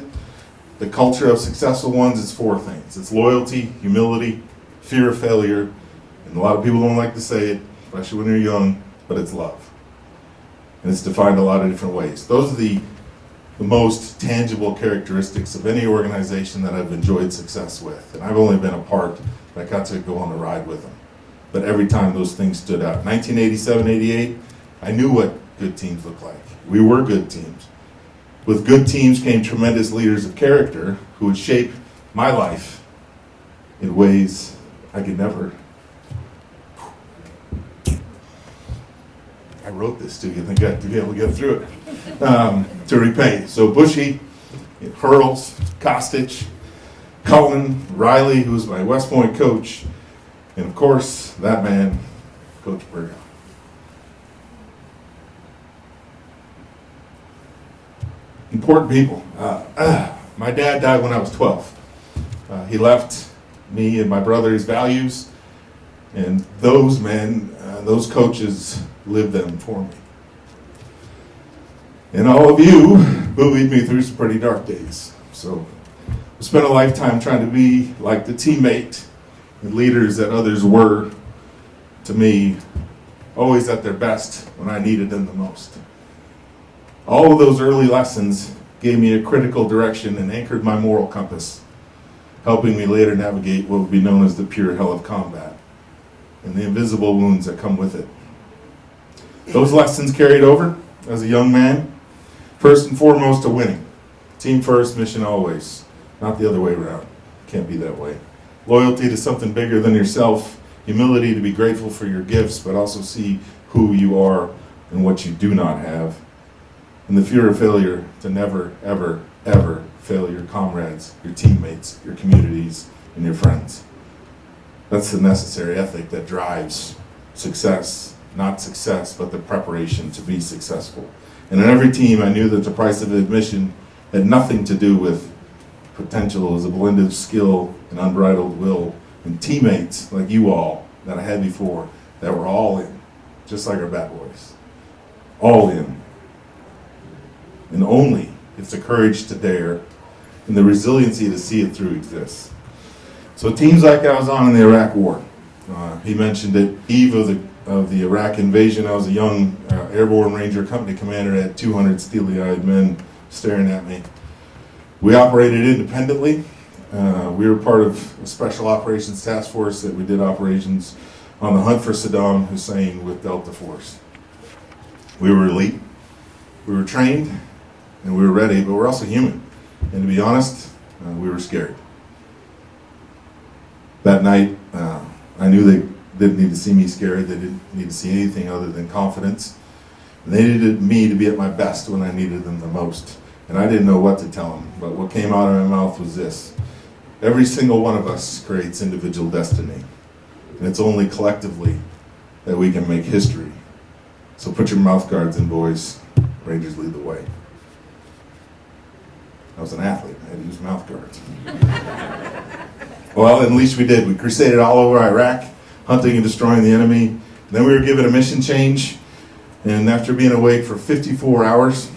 the culture of successful ones is four things. It's loyalty, humility, fear of failure, and a lot of people don't like to say it, especially when you're young, but it's love. And it's defined a lot of different ways. Those are the most tangible characteristics of any organization that I've enjoyed success with. And I've only been a part, but I got to go on a ride with them. But every time those things stood out. 1987, 88, I knew what good teams looked like. We were good teams. With good teams came tremendous leaders of character who would shape my life in ways I could never. I wrote this to you, I think I have to be able to get through it, to repay. So Bushy, Hurls, Kostic, Cullen, Riley, who was my West Point coach, and of course, that man, Coach Berger. Important people. My dad died when I was 12. He left me and my brother his values, and those men, those coaches lived them for me. And all of you buoyed me through some pretty dark days. So I spent a lifetime trying to be like the teammate and leaders that others were to me, always at their best when I needed them the most. All of those early lessons gave me a critical direction and anchored my moral compass, helping me later navigate what would be known as the pure hell of combat and the invisible wounds that come with it. Those lessons carried over as a young man, first and foremost to winning. Team first, mission always. Not the other way around. Can't be that way. Loyalty to something bigger than yourself. Humility to be grateful for your gifts, but also see who you are and what you do not have. And the fear of failure to never, ever, ever fail your comrades, your teammates, your communities, and your friends. That's the necessary ethic that drives success. Not success, but the preparation to be successful. And in every team, I knew that the price of admission had nothing to do with potential. It was a blend of skill and unbridled will, and teammates like you all that I had before that were all in, just like our bad boys. All in. And only if the courage to dare and the resiliency to see it through exists. So teams like I was on in the Iraq War. He mentioned it, eve of the Iraq invasion. I was a young airborne ranger company commander. I had 200 steely-eyed men staring at me. We operated independently. We were part of a special operations task force that we did operations on the hunt for Saddam Hussein with Delta Force. We were elite, we were trained, and we were ready, but we're also human. And to be honest, we were scared. That night, I knew they didn't need to see me scared. They didn't need to see anything other than confidence. And they needed me to be at my best when I needed them the most. And I didn't know what to tell them, but what came out of my mouth was this. Every single one of us creates individual destiny. And it's only collectively that we can make history. So put your mouth guards in, boys. Rangers lead the way. I was an athlete. I had to use mouth guards. Well, at least we did. We crusaded all over Iraq, hunting and destroying the enemy. And then we were given a mission change. And after being awake for 54 hours,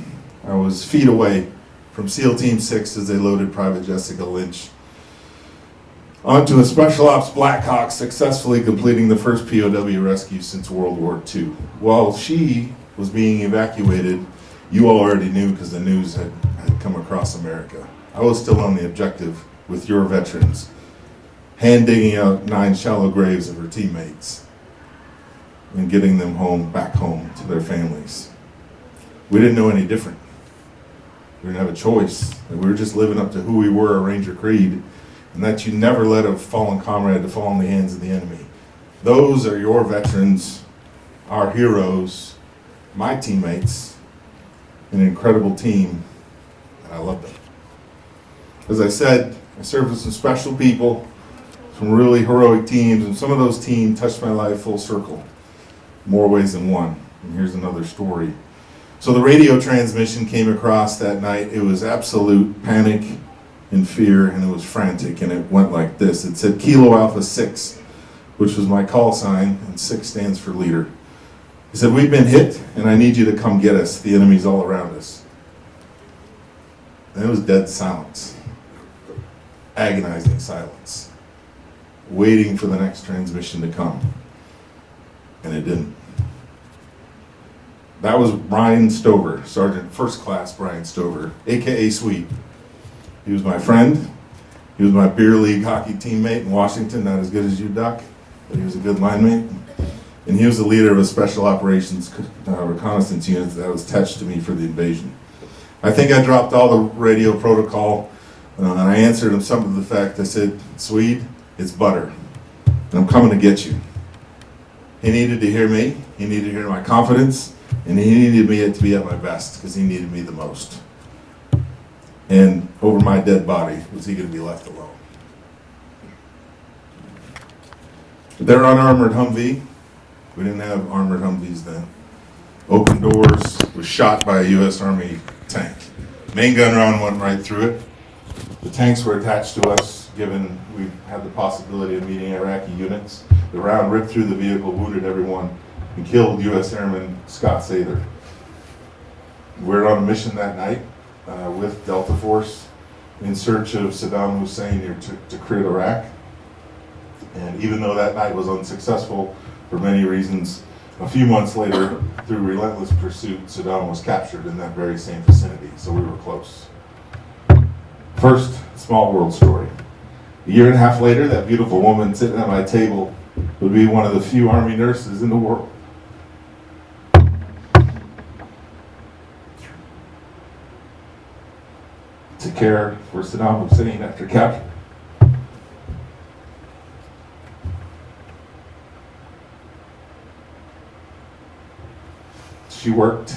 I was feet away from SEAL Team 6 as they loaded Private Jessica Lynch onto a Special Ops Black Hawk, successfully completing the first POW rescue since World War II. While she was being evacuated, you all already knew because the news had come across America. I was still on the objective with your veterans, hand digging out 9 shallow graves of her teammates and getting them back home to their families. We didn't know any different. We didn't have a choice. We were just living up to who we were, a Ranger Creed, and that you never let a fallen comrade to fall in the hands of the enemy. Those are your veterans, our heroes, my teammates, an incredible team, and I love them. As I said, I served with some special people, some really heroic teams, and some of those teams touched my life full circle, more ways than one. And here's another story. So the radio transmission came across that night. It was absolute panic and fear, and it was frantic, and it went like this. It said Kilo Alpha 6, which was my call sign, and 6 stands for leader. He said, "We've been hit, and I need you to come get us. The enemy's all around us." And it was dead silence. agonizing silence, waiting for the next transmission to come. And it didn't. That was Brian Stover, Sergeant First Class Brian Stover, aka Sweet. He was my friend. He was my beer league hockey teammate in Washington, not as good as you, Duck, but he was a good line mate. And he was the leader of a special operations reconnaissance unit that was attached to me for the invasion. I think I dropped all the radio protocol, and I answered him something to the fact, I said, Swede, it's butter, and I'm coming to get you. He needed to hear me, he needed to hear my confidence, and he needed me to be at my best, because he needed me the most. And over my dead body, was he going to be left alone? Their unarmored Humvee, we didn't have armored Humvees then, open doors, was shot by a U.S. Army tank. Main gun round went right through it. The tanks were attached to us, given we had the possibility of meeting Iraqi units. The round ripped through the vehicle, wounded everyone, and killed U.S. Airman Scott Sather. We were on a mission that night with Delta Force in search of Saddam Hussein near Tikrit, Iraq. And even though that night was unsuccessful for many reasons, a few months later, through relentless pursuit, Saddam was captured in that very same vicinity, so we were close. First, small world story. A year and a half later, that beautiful woman sitting at my table would be one of the few Army nurses in the world. To care for Saddam Hussein after capture. She worked.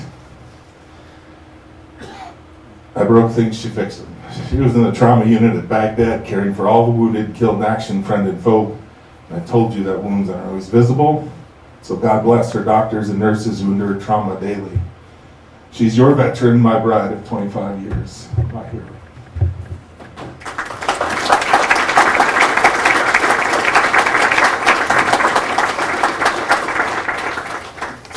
I broke things, she fixed them. She was in the trauma unit at Baghdad, caring for all the wounded, killed in action, friend and foe. And I told you that wounds aren't always visible, so God bless her doctors and nurses who endure trauma daily. She's your veteran, my bride of 25 years, my hero.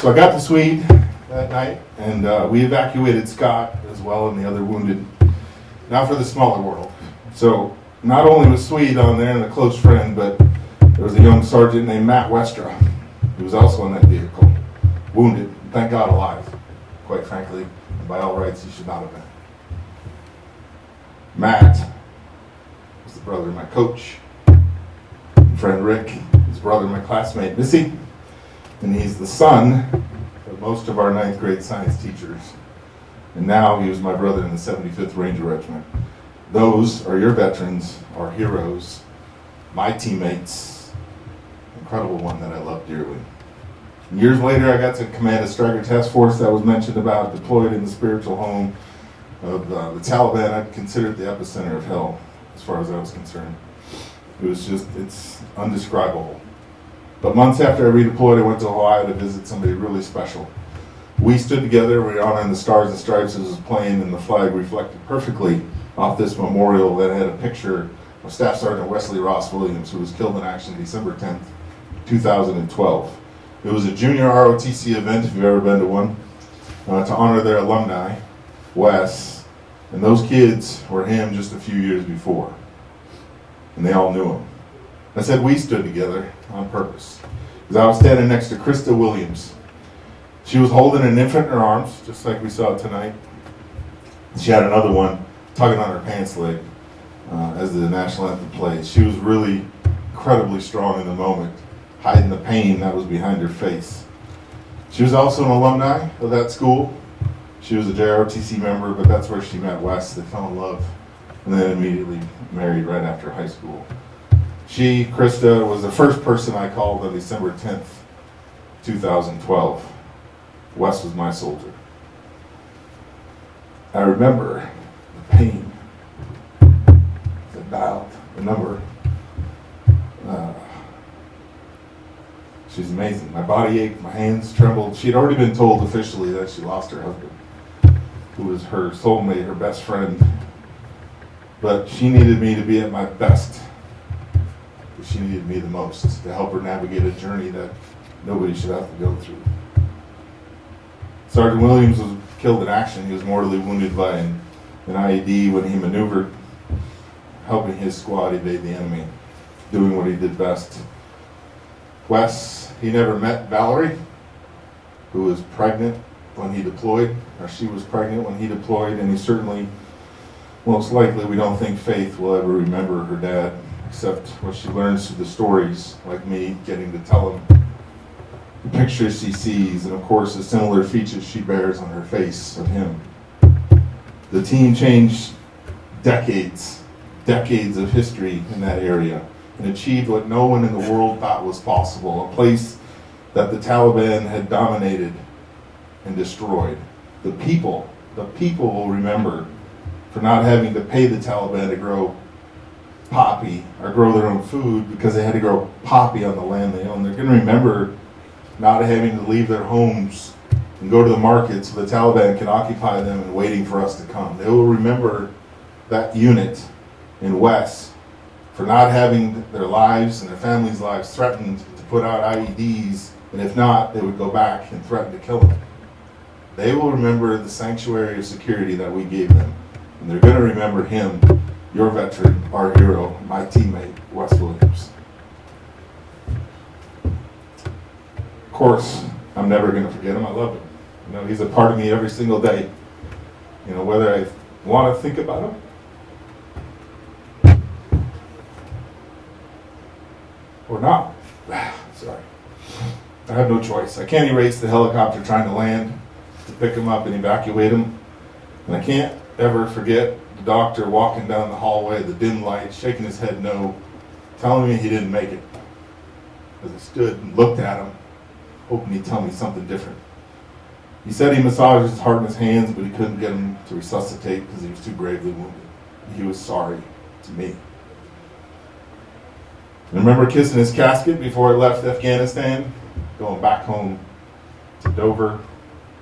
So I got to Swede that night, and we evacuated Scott as well and the other wounded. Now for the smaller world. So not only was Swede on there and a close friend, but there was a young sergeant named Matt Westra, who was also in that vehicle, wounded, thank God alive, quite frankly, and by all rights he should not have been. Matt was the brother of my coach, and friend Rick, his brother, my classmate Missy, and he's the son of most of our 9th grade science teachers. And now he was my brother in the 75th Ranger Regiment. Those are your veterans, our heroes, my teammates, incredible one that I love dearly. And years later, I got to command a Striker Task Force that was mentioned about, deployed in the spiritual home of the Taliban. I'd consider it the epicenter of hell, as far as I was concerned. It was just, it's undescribable. But months after I redeployed, I went to Hawaii to visit somebody really special. We stood together, we were honoring the Stars and Stripes as it was playing, and the flag reflected perfectly off this memorial that had a picture of Staff Sergeant Wesley Ross Williams, who was killed in action December 10th, 2012. It was a junior ROTC event, if you've ever been to one, to honor their alumni, Wes, and those kids were him just a few years before, and they all knew him. I said we stood together on purpose, because I was standing next to Krista Williams. She was holding an infant in her arms, just like we saw tonight. She had another one tugging on her pants leg as the national anthem played. She was really incredibly strong in the moment, hiding the pain that was behind her face. She was also an alumni of that school. She was a JROTC member, but that's where she met Wes. They fell in love, and then immediately married right after high school. She, Krista, was the first person I called on December 10th, 2012. Wes was my soldier. I remember the pain that dialed the number. She's amazing. My body ached, my hands trembled. She had already been told officially that she lost her husband, who was her soulmate, her best friend. But she needed me to be at my best. She needed me the most to help her navigate a journey that nobody should have to go through. Sergeant Williams was killed in action. He was mortally wounded by an IED when he maneuvered. helping his squad evade the enemy, doing what he did best. Wes, he never met Valerie, who was pregnant when he deployed, or she was pregnant when he deployed, and he certainly, most likely, we don't think Faith will ever remember her dad, except what she learns through the stories, like me getting to tell him the pictures she sees, and of course the similar features she bears on her face of him. The team changed decades of history in that area and achieved what no one in the world thought was possible, a place that the Taliban had dominated and destroyed. The people will remember for not having to pay the Taliban to grow poppy or grow their own food because they had to grow poppy on the land they own. They're going to remember not having to leave their homes and go to the market so the Taliban can occupy them and waiting for us to come. They will remember that unit in West for not having their lives and their families' lives threatened to put out IEDs, and if not, they would go back and threaten to kill them. They will remember the sanctuary of security that we gave them, and they're going to remember him, your veteran, our hero, my teammate, Wes Williams. Of course, I'm never going to forget him. I love him. You know, he's a part of me every single day. You know, whether I want to think about him or not. Sorry. I have no choice. I can't erase the helicopter trying to land to pick him up and evacuate him. And I can't ever forget the doctor walking down the hallway, the dim light, shaking his head no, telling me he didn't make it. As I stood and looked at him, hoping he'd tell me something different. He said he massaged his heart in his hands, but he couldn't get him to resuscitate because he was too gravely wounded. He was sorry to me. I remember kissing his casket before I left Afghanistan, going back home to Dover,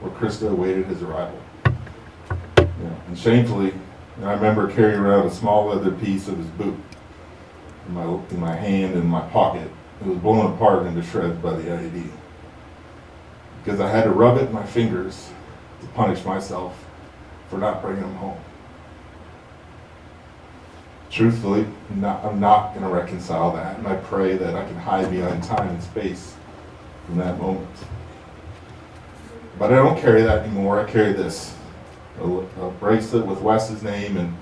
where Krista awaited his arrival. And shamefully, I remember carrying around a small leather piece of his boot in my hand and in my pocket. It was blown apart into shreds by the IED. Because I had to rub it in my fingers to punish myself for not bringing him home. Truthfully, I'm not going to reconcile that, and I pray that I can hide behind time and space from that moment. But I don't carry that anymore. I carry this, a bracelet with Wes's name and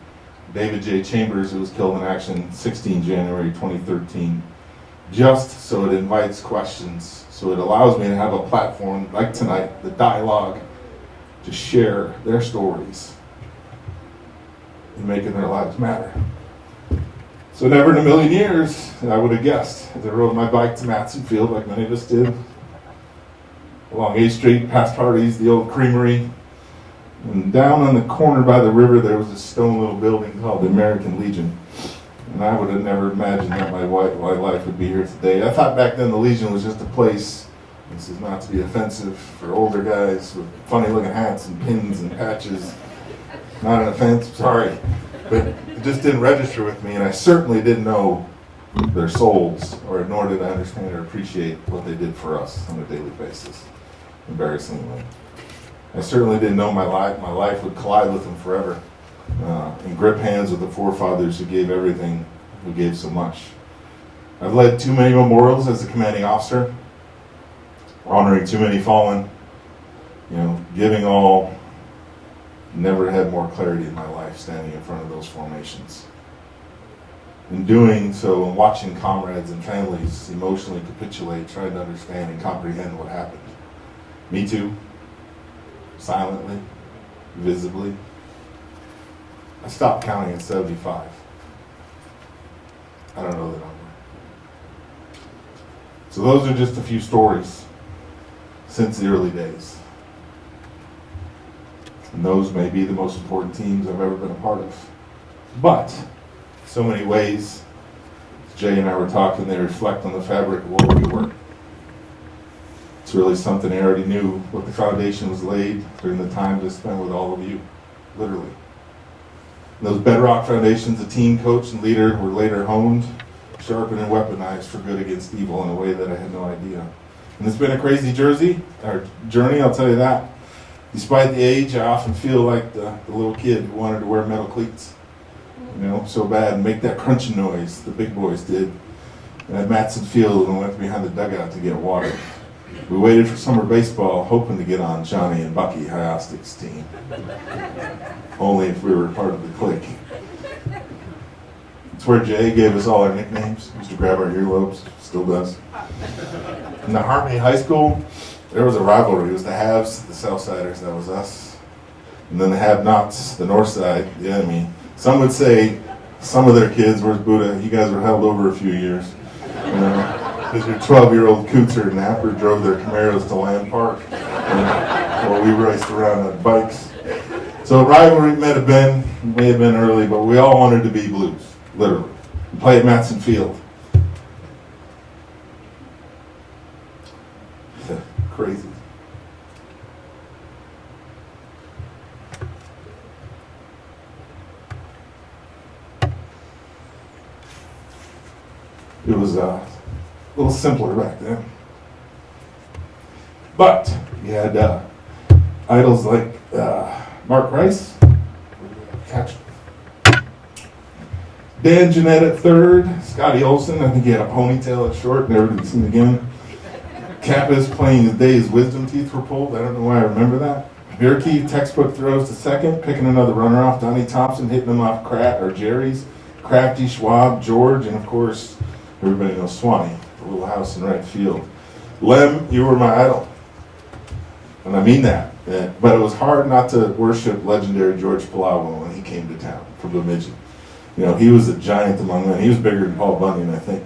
David J. Chambers, who was killed in action 16 January 2013, just so it invites questions, so it allows me to have a platform like tonight, the dialogue, to share their stories and making their lives matter. So never in a million years I would have guessed, as I rode my bike to Matson Field, like many of us did, along A Street, past Hardee's, the old creamery, and down on the corner by the river there was a stone little building called the American Legion. And I would have never imagined that my life would be here today. I thought back then the Legion was just a place, this is not to be offensive, for older guys with funny looking hats and pins and patches. Not an offense, sorry. But it just didn't register with me, and I certainly didn't know their souls, or nor did I understand or appreciate what they did for us on a daily basis, embarrassingly. I certainly didn't know my life would collide with them forever, and grip hands with the forefathers who gave everything, who gave so much. I've led too many memorials as a commanding officer, honoring too many fallen, giving all. Never had more clarity in my life standing in front of those formations. In doing so, and watching comrades and families emotionally capitulate, trying to understand and comprehend what happened. Me too. Silently, visibly. I stopped counting at 75. I don't know the number. So those are just a few stories since the early days. And those may be the most important teams I've ever been a part of. But, so many ways, Jay and I were talking, they reflect on the fabric of what we were. It's really something I already knew, what the foundation was laid during the time I spent with all of you, literally. And those bedrock foundations, the team, coach, and leader were later honed, sharpened, and weaponized for good against evil in a way that I had no idea. And it's been a crazy journey, I'll tell you that. Despite the age, I often feel like the little kid who wanted to wear metal cleats. so bad, and make that crunching noise the big boys did at Matson Field and went behind the dugout to get water. We waited for summer baseball, hoping to get on Johnny and Bucky Hyostik's team. Only if we were part of the clique. It's where Jay gave us all our nicknames. Used to grab our earlobes, still does. In the Harmony High School, there was a rivalry. It was the Haves, the Southsiders, that was us. And then the Have-Nots, the North Side, the enemy. Some would say some of their kids, where's Buddha? You guys were held over a few years. Because your 12-year-old Cootser and Napper drove their Camaros to Land Park while we raced around on bikes. So rivalry may have been early, but we all wanted to be Blues, literally. Play at Matson Field. Crazy. It was a little simpler back then. But you had idols like Mark Rice, catch. Dan Jeanette at third, Scotty Olson, I think he had a ponytail at short, never to be seen again. Kappas playing his day, his wisdom teeth were pulled, I don't know why I remember that. Bierke, textbook throws to second, picking another runner off, Donnie Thompson hitting him off Jerry's, Crafty, Schwab, George, and of course, everybody knows Swanee, the little house in right field. Lem, you were my idol. And I mean that. But it was hard not to worship legendary George Palawa when he came to town from Bemidji. He was a giant among men. He was bigger than Paul Bunyan, I think.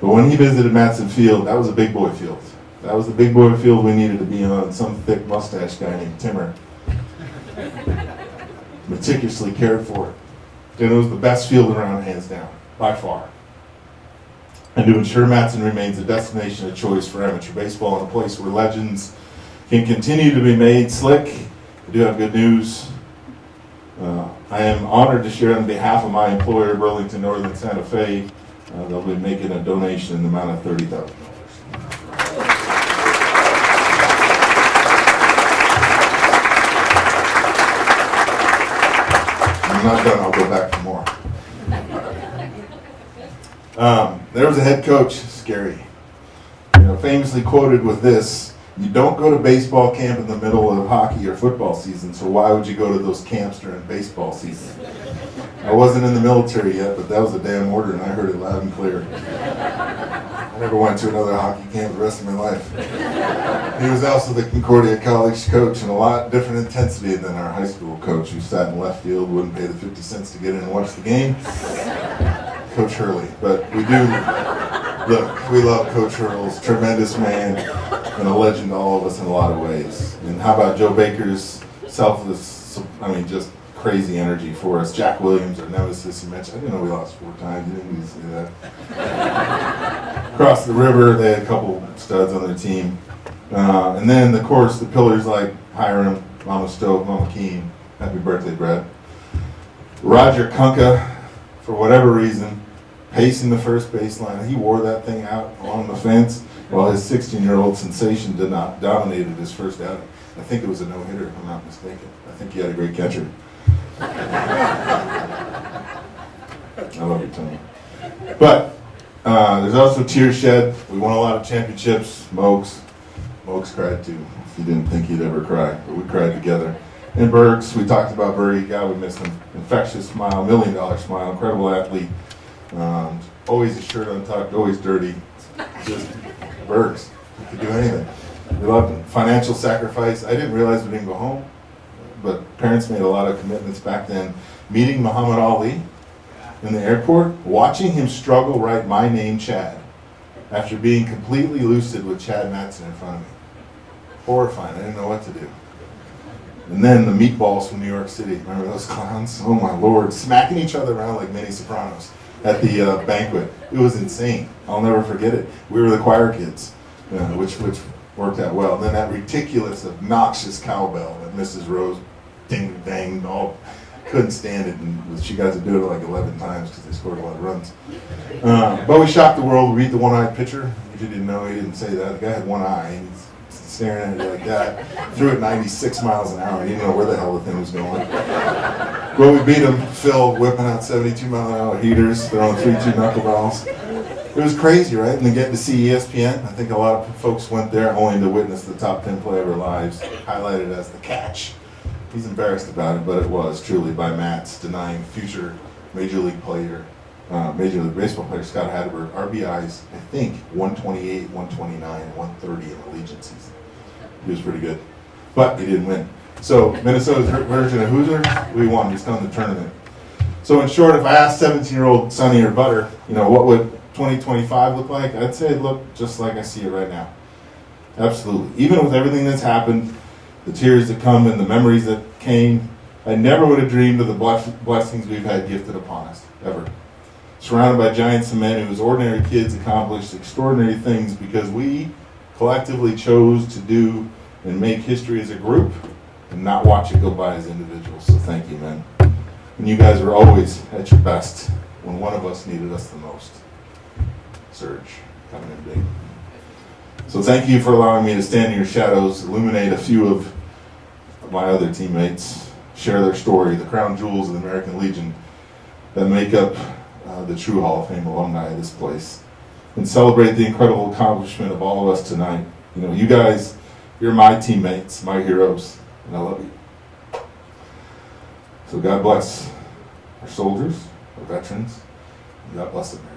But when he visited Matson Field, that was a big boy field. That was the big boy field we needed to be on. Some thick mustache guy named Timmer meticulously cared for it. And it was the best field around, hands down, by far. And to ensure Matson remains a destination of choice for amateur baseball and a place where legends can continue to be made, Slick, I do have good news. I am honored to share on behalf of my employer, Burlington Northern Santa Fe, they'll be making a donation in the amount of $30,000. I'm not done, I'll go back for more. There was a head coach, scary, famously quoted with this: you don't go to baseball camp in the middle of hockey or football season, so why would you go to those camps during baseball season? I wasn't in the military yet, but that was a damn order, and I heard it loud and clear. I never went to another hockey camp the rest of my life. He was also the Concordia College coach, and a lot different intensity than our high school coach who sat in left field, wouldn't pay the 50 cents to get in and watch the game. Coach Hurley. But we love Coach Hurley's tremendous man and a legend to all of us in a lot of ways. And how about Joe Baker's selfless, just crazy energy for us. Jack Williams, our nemesis, he mentioned, I didn't know we lost 4 times, you didn't need to say that. Across the river, they had a couple studs on their team. And then, of course, the pillars like Hiram, Mama Stove, Mama Keen, happy birthday, Brad. Roger Kunka, for whatever reason, pacing the first baseline. He wore that thing out along the fence while his 16-year-old sensation dominated his first outing. I think it was a no-hitter, if I'm not mistaken. I think he had a great catcher. I love you, Tony. But there's also tears shed. We won a lot of championships. Mokes cried too. If you didn't think he'd ever cry, but we cried together. And Bergs, we talked about Bergie. God, we missed him. Infectious smile, $1 million smile, incredible athlete. Always his shirt untucked, always dirty. Just Bergs. He could do anything. We loved him. Financial sacrifice. I didn't realize we didn't go home, but parents made a lot of commitments back then. Meeting Muhammad Ali in the airport, watching him struggle write my name, Chad, after being completely lucid with Chad Matson in front of me. Horrifying. I didn't know what to do. And then the meatballs from New York City. Remember those clowns? Oh my Lord. Smacking each other around like mini Sopranos at the banquet. It was insane. I'll never forget it. We were the choir kids, which worked out well. And then that ridiculous, obnoxious cowbell that Mrs. Rose ding-dang, all couldn't stand it. And she got to do it like 11 times because they scored a lot of runs. But we shocked the world. We beat the one-eyed pitcher. If you didn't know, he didn't say that. The guy had one eye. And he's staring at it like that. Threw it 96 miles an hour. He didn't know where the hell the thing was going. Well, we beat him. Phil whipping out 72-mile-an-hour heaters, throwing 3-2 knuckleballs. It was crazy, right? And then getting to see ESPN. I think a lot of folks went there only to witness the top 10 play of their lives, highlighted as the catch. He's embarrassed about it, but it was truly by Matt's denying future Major League player, Major League Baseball player Scott Hatterberg RBIs, I think 128, 129, 130 in the Legion season. He was pretty good, but he didn't win. So Minnesota's version of Hoosier, we won. We still in the tournament. So in short, if I asked 17-year-old Sonny or Butter, what would 2025 look like? I'd say it looked just like I see it right now. Absolutely. Even with everything that's happened, the tears that come and the memories that came, I never would have dreamed of the blessings we've had gifted upon us, ever. Surrounded by giants of men whose ordinary kids accomplished extraordinary things because we collectively chose to do and make history as a group and not watch it go by as individuals. So thank you, man. And you guys were always at your best when one of us needed us the most. Surge, coming in big. So thank you for allowing me to stand in your shadows, illuminate a few of my other teammates, share their story, the crown jewels of the American Legion that make up the true Hall of Fame alumni of this place, and celebrate the incredible accomplishment of all of us tonight. You guys, you're my teammates, my heroes, and I love you. So God bless our soldiers, our veterans, and God bless America.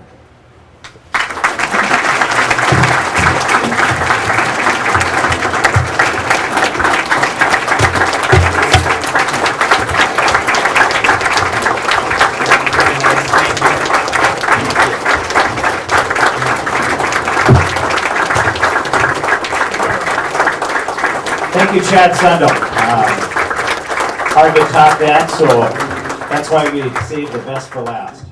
Thank you, Chad Sundell. Hard to top that, so that's why we saved the best for last.